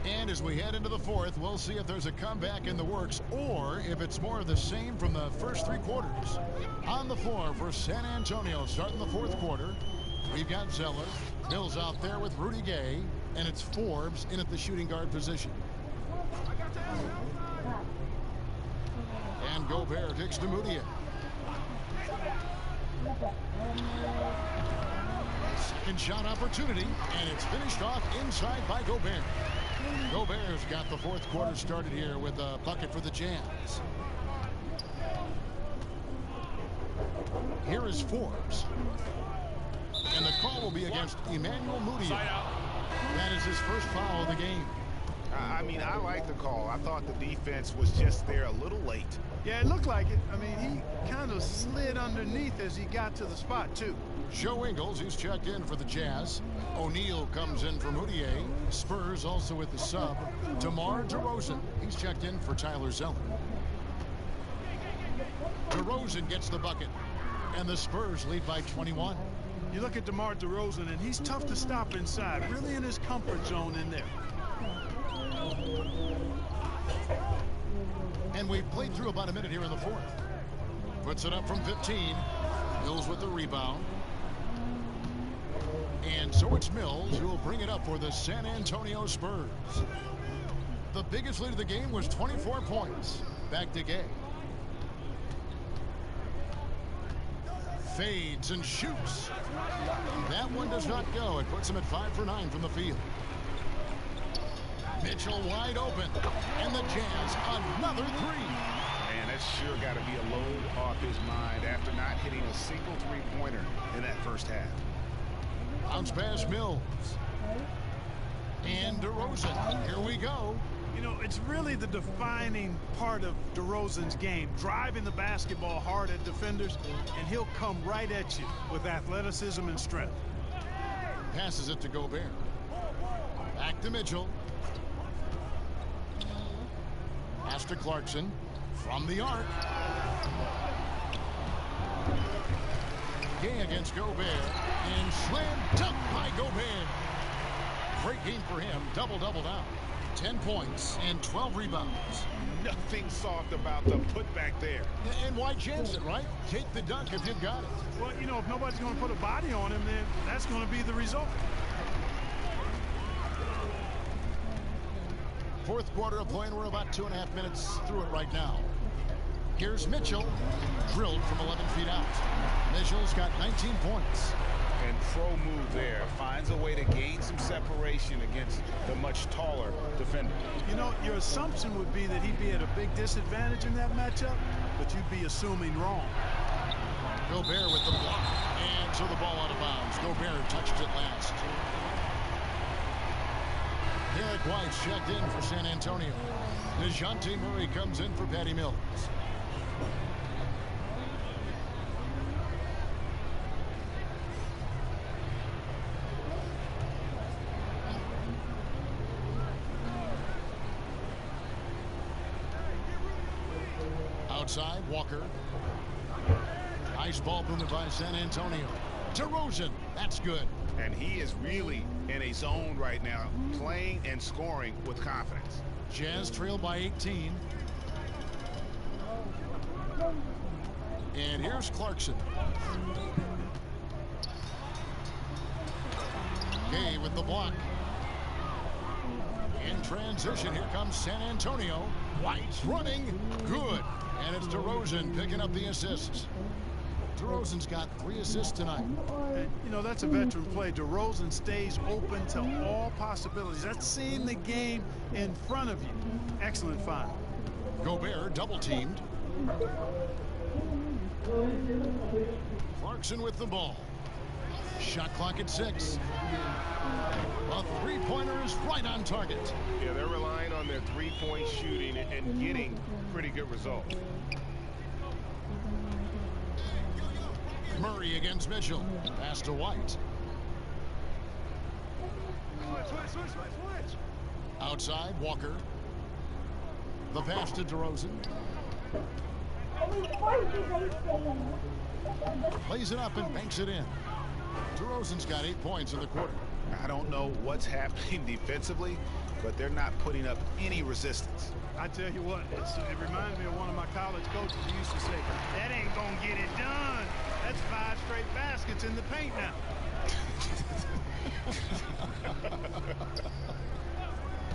And as we head into the fourth, we'll see if there's a comeback in the works or if it's more of the same from the first 3 quarters. On the floor for San Antonio starting the fourth quarter, we've got Zeller. Mills out there with Rudy Gay, and it's Forbes in at the shooting guard position. And Gobert takes to Moutier. Second shot opportunity, and it's finished off inside by Gobert. Gobert's got the fourth quarter started here with a bucket for the Jazz. Here is Forbes. And the call will be against Emmanuel Moutier. That is his first foul of the game. I mean, I like the call. I thought the defense was just there a little late. Yeah, it looked like it. I mean, he kind of slid underneath as he got to the spot, too. Joe Ingles, he's checked in for the Jazz. O'Neal comes in for Moutier. Spurs also with the sub. DeMar DeRozan, he's checked in for Tyler Zeller. DeRozan gets the bucket, and the Spurs lead by 21. You look at DeMar DeRozan, and he's tough to stop inside, really in his comfort zone in there. And we've played through about a minute here in the fourth. Puts it up from 15. Mills with the rebound. And so it's Mills who will bring it up for the San Antonio Spurs. The biggest lead of the game was 24 points. Back to Gay. Fades and shoots. That one does not go. It puts him at 5 for 9 from the field. Mitchell wide open. And the Jazz another three. Man, that's sure got to be a load off his mind after not hitting a single three-pointer in that first half. Bounce pass Mills. And DeRozan. Here we go. You know, it's really the defining part of DeRozan's game, driving the basketball hard at defenders, and he'll come right at you with athleticism and strength. Passes it to Gobert. Back to Mitchell. Pass to Clarkson. From the arc. Gay against Gobert. And slam dunk by Gobert. Great game for him. Double-double now. 10 points and 12 rebounds. Nothing soft about the putback there. And why chance it, right? Take the dunk if you've got it. Well, you know, if nobody's going to put a body on him, then that's going to be the result. Fourth quarter of play, and we're about 2.5 minutes through it right now. Here's Mitchell, drilled from 11 feet out. Mitchell's got 19 points. And pro move there. Finds a way to gain some separation against the much taller defender. You know, your assumption would be that he'd be at a big disadvantage in that matchup, but you'd be assuming wrong. Gobert with the block. And so the ball out of bounds. Gobert touched it last. Derek White's checked in for San Antonio. DeJounte Murray comes in for Patty Mills. Outside, Walker. Nice ball movement by San Antonio. DeRozan, that's good. And he is really in a zone right now, playing and scoring with confidence. Jazz trail by 18. And here's Clarkson. Gay with the block. In transition, here comes San Antonio. White's running. Good. And it's DeRozan picking up the assists. DeRozan's got 3 assists tonight. And, you know, that's a veteran play. DeRozan stays open to all possibilities. That's seeing the game in front of you. Excellent find. Gobert double-teamed. Clarkson with the ball. Shot clock at 6. A three-pointer is right on target. Yeah, they're relying on their three-point shooting and getting pretty good results. Murray against Mitchell. Pass to White. Outside, Walker. The pass to DeRozan. Plays it up and banks it in. DeRozan's got 8 points in the quarter. I don't know what's happening defensively, but they're not putting up any resistance. I tell you what, it reminds me of one of my college coaches who used to say, that ain't gonna get it done. That's 5 straight baskets in the paint now.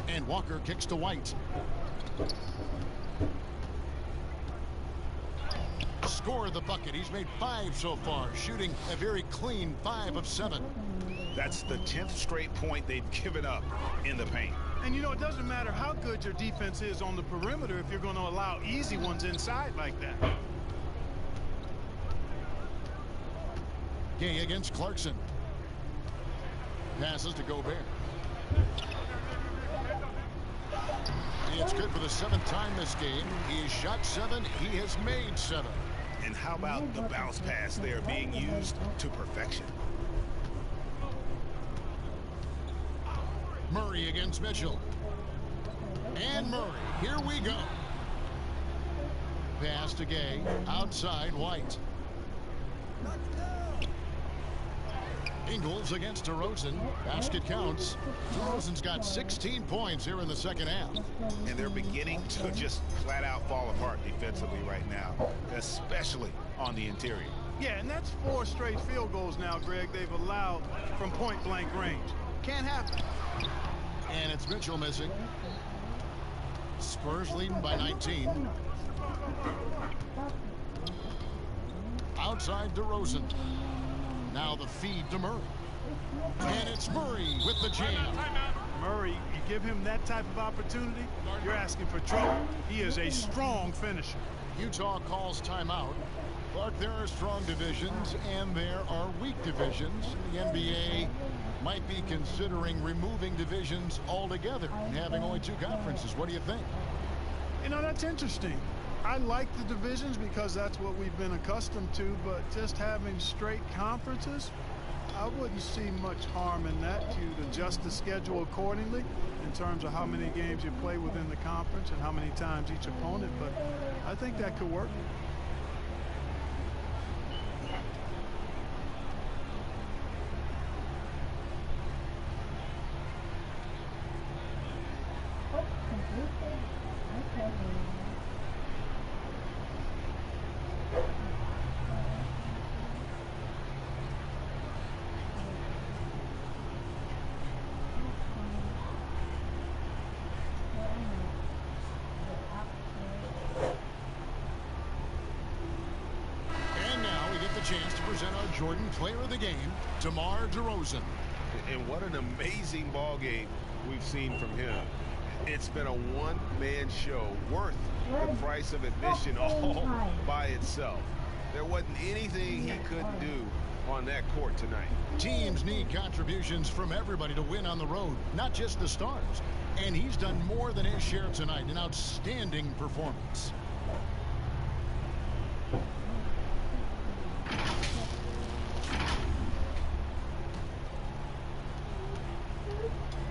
And Walker kicks to White. Score the bucket. He's made 5 so far, shooting a very clean 5 of 7. That's the 10th straight point they've given up in the paint. And you know, it doesn't matter how good your defense is on the perimeter if you're going to allow easy ones inside like that. Gay against Clarkson. Passes to Gobert. It's good for the 7th time this game. He has shot 7. He has made 7. And how about the bounce pass there being used to perfection? Murray against Mitchell. And Murray. Here we go. Pass to Gay. Outside, White. Ingles against DeRozan. Basket counts. DeRozan's got 16 points here in the second half. And they're beginning to just flat out fall apart defensively right now, especially on the interior. Yeah, and that's 4 straight field goals now, Greg, they've allowed from point-blank range. Can't happen. And it's Mitchell missing. Spurs leading by 19. Outside DeRozan. Now the feed to Murray. And it's Murray with the jam. Murray, you give him that type of opportunity, you're asking for trouble. He is a strong finisher. Utah calls timeout. Clark, there are strong divisions and there are weak divisions. The NBA might be considering removing divisions altogether and having only 2 conferences. What do you think? You know, that's interesting. I like the divisions because that's what we've been accustomed to, but just having straight conferences, I wouldn't see much harm in that. You'd adjust the schedule accordingly in terms of how many games you play within the conference and how many times each opponent, but I think that could work. Chance to present our Jordan Player of the Game, DeMar DeRozan. And what an amazing ball game we've seen from him. It's been a one-man show worth the price of admission all by itself. There wasn't anything he couldn't do on that court tonight. Teams need contributions from everybody to win on the road, not just the stars. And he's done more than his share tonight. An outstanding performance.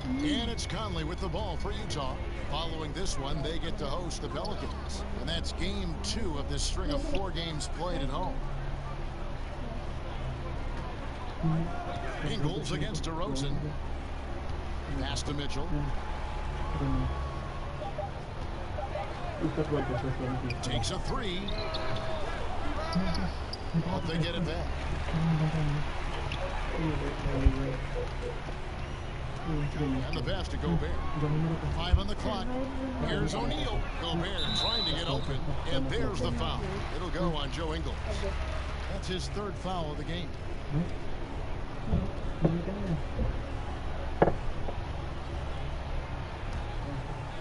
And it's Conley with the ball for Utah. Following this one, they get to host the Pelicans. And that's game 2 of this string of 4 games played at home. Ingles against DeRozan. Pass to Mitchell. Takes a 3. Hope they get it back. And the pass to Gobert. 5 on the clock. Here's O'Neal. Gobert trying to get open. And there's the foul. It'll go on Joe Ingles. That's his 3rd foul of the game.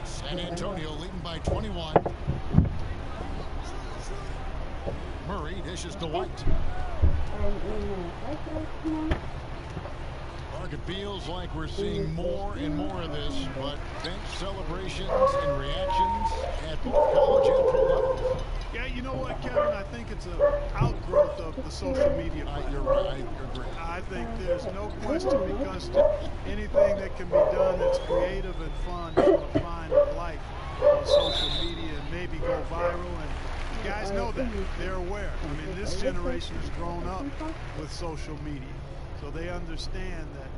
San Antonio leading by 21. Murray dishes to White. It feels like we're seeing more and more of this, but bench celebrations and reactions at both college and pro levels. Yeah, you know what, Kevin? I think it's an outgrowth of the social media. You're right. You're great. I think there's no question, because anything that can be done that's creative and fun is going to find life on social media and maybe go viral. And guys know that. They're aware. I mean, this generation has grown up with social media, so they understand that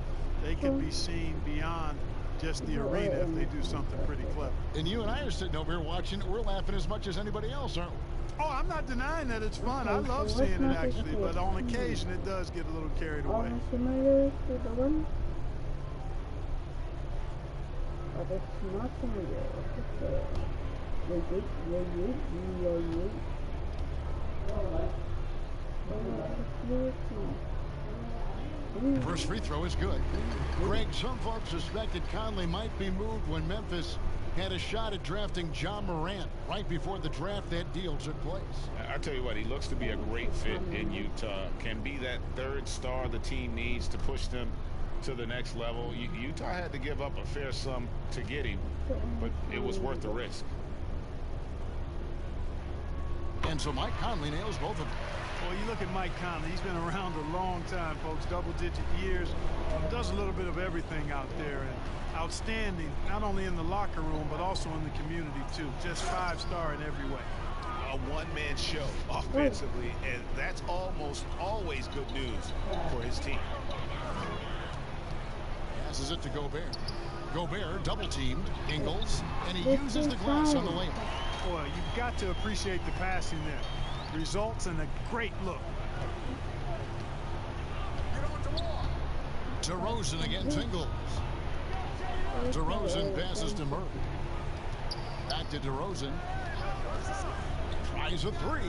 they can be seen beyond just the arena if they do something pretty clever. And you and I are sitting over here watching. We're laughing as much as anybody else, aren't we? Oh, I'm not denying that it's fun. I love seeing it, actually, but on occasion it does get a little carried away. First free throw is good. Greg, some folks suspected Conley might be moved when Memphis had a shot at drafting John Morant right before the draft. That deal took place. I tell you what, he looks to be a great fit in Utah. Can be that 3rd star the team needs to push them to the next level. Utah had to give up a fair sum to get him, but it was worth the risk. And so Mike Conley nails both of them. Well, you look at Mike Conley. He's been around a long time, folks, double-digit years. Does a little bit of everything out there, and outstanding, not only in the locker room, but also in the community, too. Just 5-star in every way. A one-man show offensively, and that's almost always good news for his team. Passes it to Gobert. Gobert double-teamed Ingles, and he uses the glass on the layup. Boy, you've got to appreciate the passing there. Results in a great look. DeRozan against Ingles. DeRozan passes to Murray. Back to DeRozan. Tries a 3.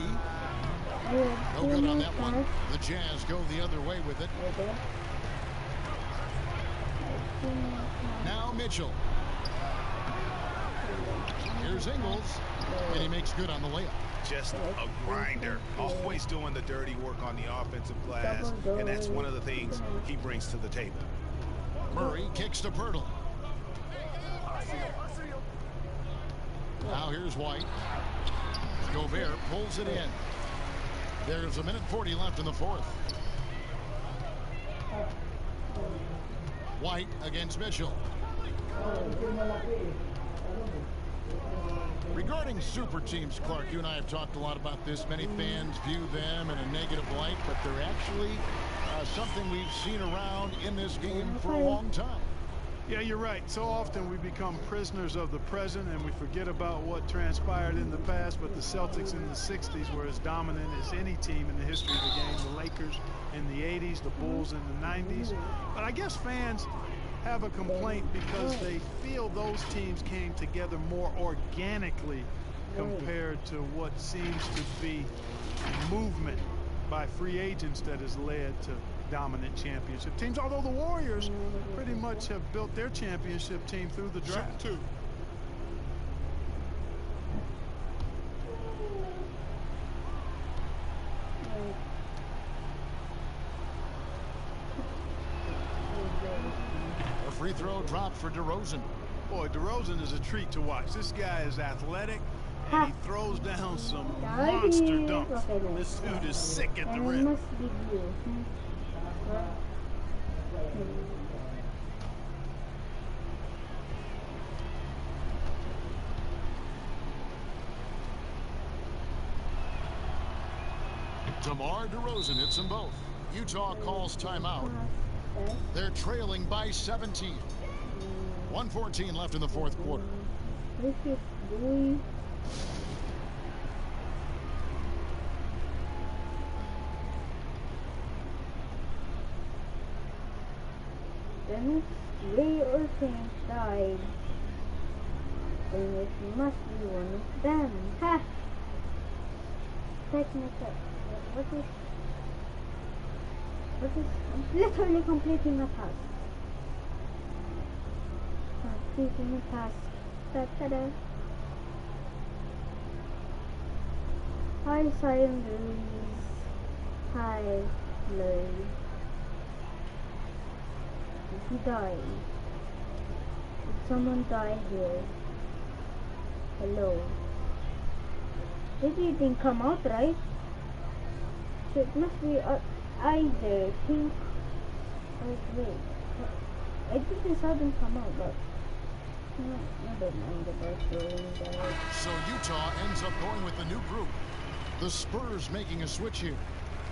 No good on that one. The Jazz go the other way with it. Now Mitchell. Here's Ingles, and he makes good on the layup. Just a grinder, always doing the dirty work on the offensive glass, and that's one of the things he brings to the table. Murray kicks to Pirtle. Now here's White. Gobert pulls it in. There's a minute 40 left in the 4th. White against Mitchell. Regarding super teams, Clark, you and I have talked a lot about this. Many fans view them in a negative light, but they're actually something we've seen around in this game for a long time. Yeah, you're right. So often we become prisoners of the present and we forget about what transpired in the past. But the Celtics in the 60s were as dominant as any team in the history of the game. The Lakers in the 80s, the Bulls in the 90s. But I guess fans have a complaint because they feel those teams came together more organically compared to what seems to be movement by free agents that has led to dominant championship teams, although the Warriors pretty much have built their championship team through the draft. A free throw dropped for DeRozan. Boy, DeRozan is a treat to watch. This guy is athletic, and he throws down some monster dunks. This dude is sick at the rim. DeMar DeRozan hits them both. Utah calls timeout. They're trailing by 17. 1:14 left in the fourth quarter. Then Ray or Pink died. Then it must be one of them. Ha! Technical. What is? I'm literally completing a task. Completing a task. Ta-da! Hi, Sion Louise. Hi, Lloyd. Did he die? Did someone die here? Hello. Did he didn't come out, right? So it must be either Pink or Gray. I didn't saw them come out, but never mind about throwing that. So Utah ends up going with the new group. The Spurs making a switch here.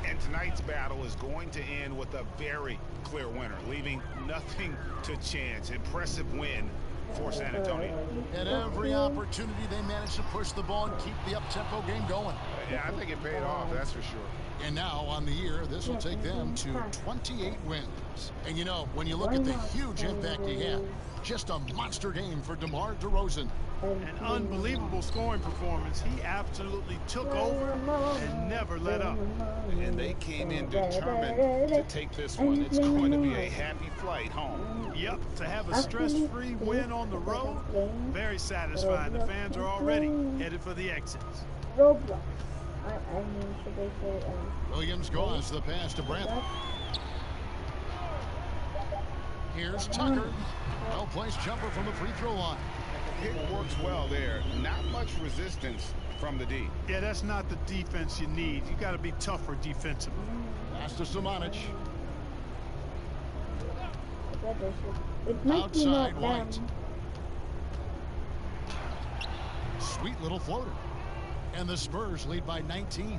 And tonight's battle is going to end with a very clear winner, leaving nothing to chance. Impressive win for San Antonio. At every opportunity, they managed to push the ball and keep the up-tempo game going. Yeah, I think it paid off, that's for sure. And now, on the year, this will take them to 28 wins. And you know, when you look at the huge impact he had, just a monster game for DeMar DeRozan. An unbelievable scoring performance. He absolutely took over and never let up. And they came in determined to take this one. It's going to be a happy flight home. Yep, to have a stress-free win on the road, very satisfying. The fans are already headed for the exits. Roblox. Williams draws the pass to Brandt. Here's Tucker. Well-placed jumper from the free throw line. It works well there. Not much resistance from the D. Yeah, that's not the defense you need. You got to be tougher defensively. Pass to Samanic. Outside White. Sweet little floater. And the Spurs lead by 19.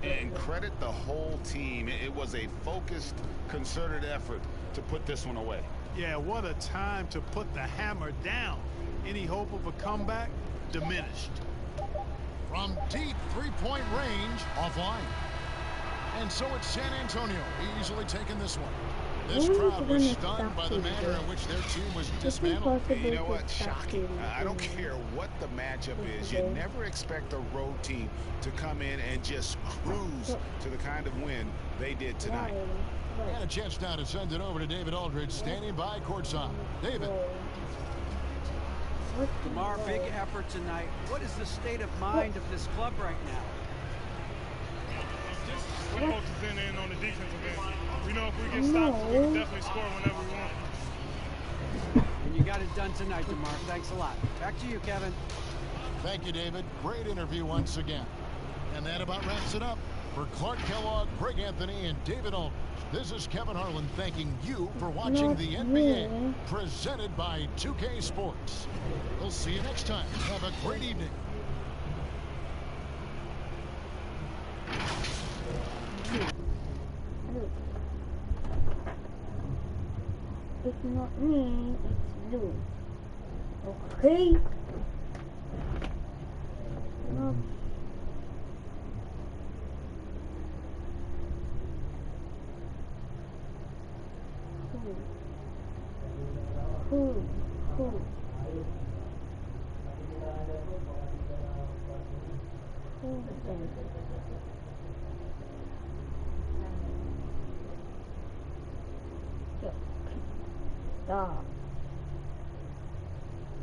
And credit the whole team. It was a focused, concerted effort to put this one away. Yeah, what a time to put the hammer down. Any hope of a comeback diminished. From deep three-point range, offline. And so it's San Antonio easily taking this one. This crowd was stunned by the manner in which their team was dismantled. You know what? Shocking. I don't care what the matchup is. You never expect a road team to come in and just cruise to the kind of win they did tonight. And a chance now to send it over to David Aldridge, standing by courtside. David. DeMar, big effort tonight. What is the state of mind of this club right now? Just focusing in on the defensive end. We know if we get stops, we can definitely score whenever we want. And you got it done tonight, DeMar. Thanks a lot. Back to you, Kevin. Thank you, David. Great interview once again. And that about wraps it up. For Clark Kellogg, Greg Anthony, and David Aldridge, this is Kevin Harlan thanking you for watching the NBA, presented by 2K Sports. We'll see you next time. Have a great evening. It's not me, it's you. Okay? No. Cool. Stop.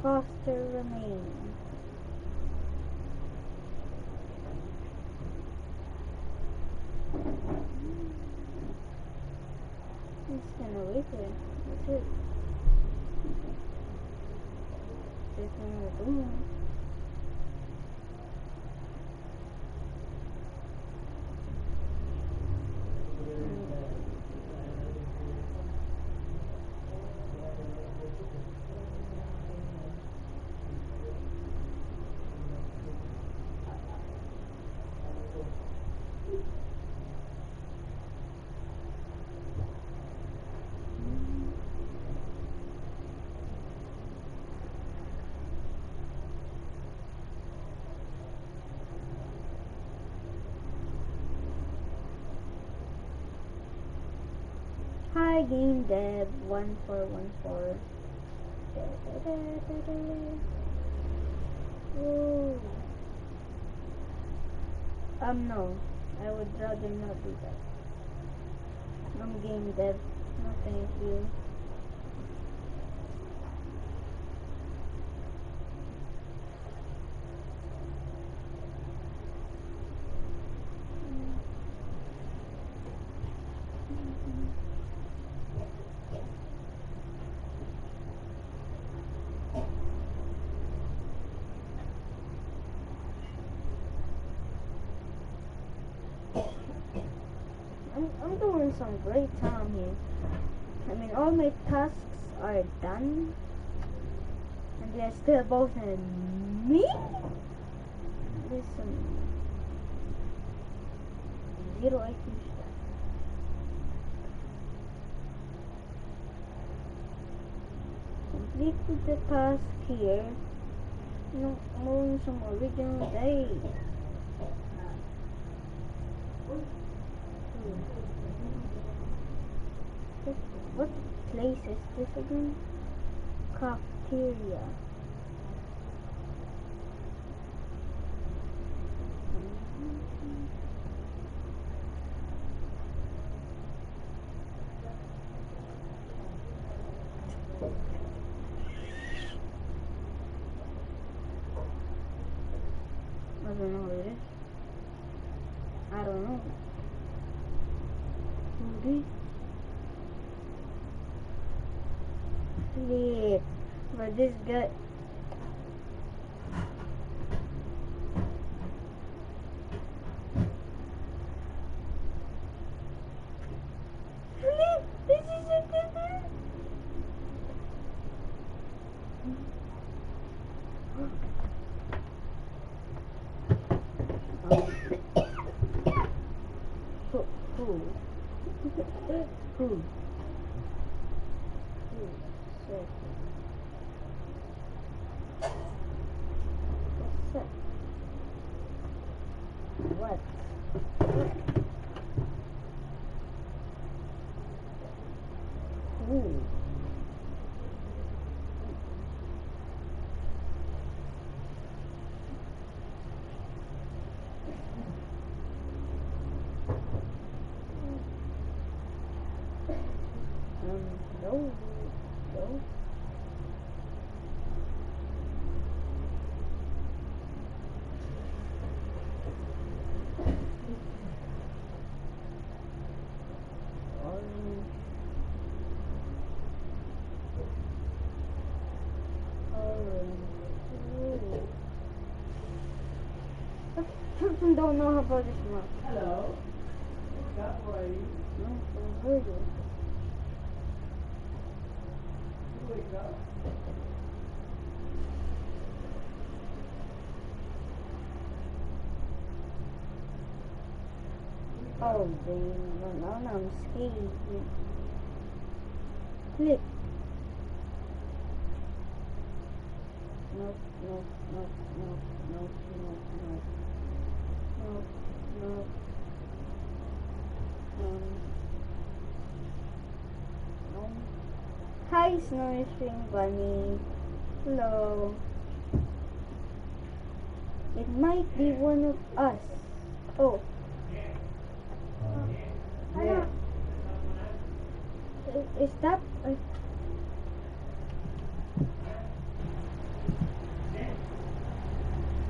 Foster remain. Just gonna wait there. That's it. There's no more doing. Hi, game dev 1414. Whoa. No, I would rather not do that. I'm game dev. No, thank you. I'm doing some great time here. I mean, all my tasks are done, and they're still both in me. There's some zero IQ stuff. Complete the task here. No, more some original day. What place is this again? Cafeteria. I don't know what it is. I don't know. Maybe. Flip. But this guy. Flip. This is a different. Who? What? Who? No. Children don't know about this one. Hello. How are you? No, I heard you. Wake up. Oh, dang. Now I'm scared. Click. Nope, nope, nope, nope, nope, nope, nope. Nope, nope. No. Hi, Snowy String Bunny. Hello. It might be one of us. Oh. Yeah. Is that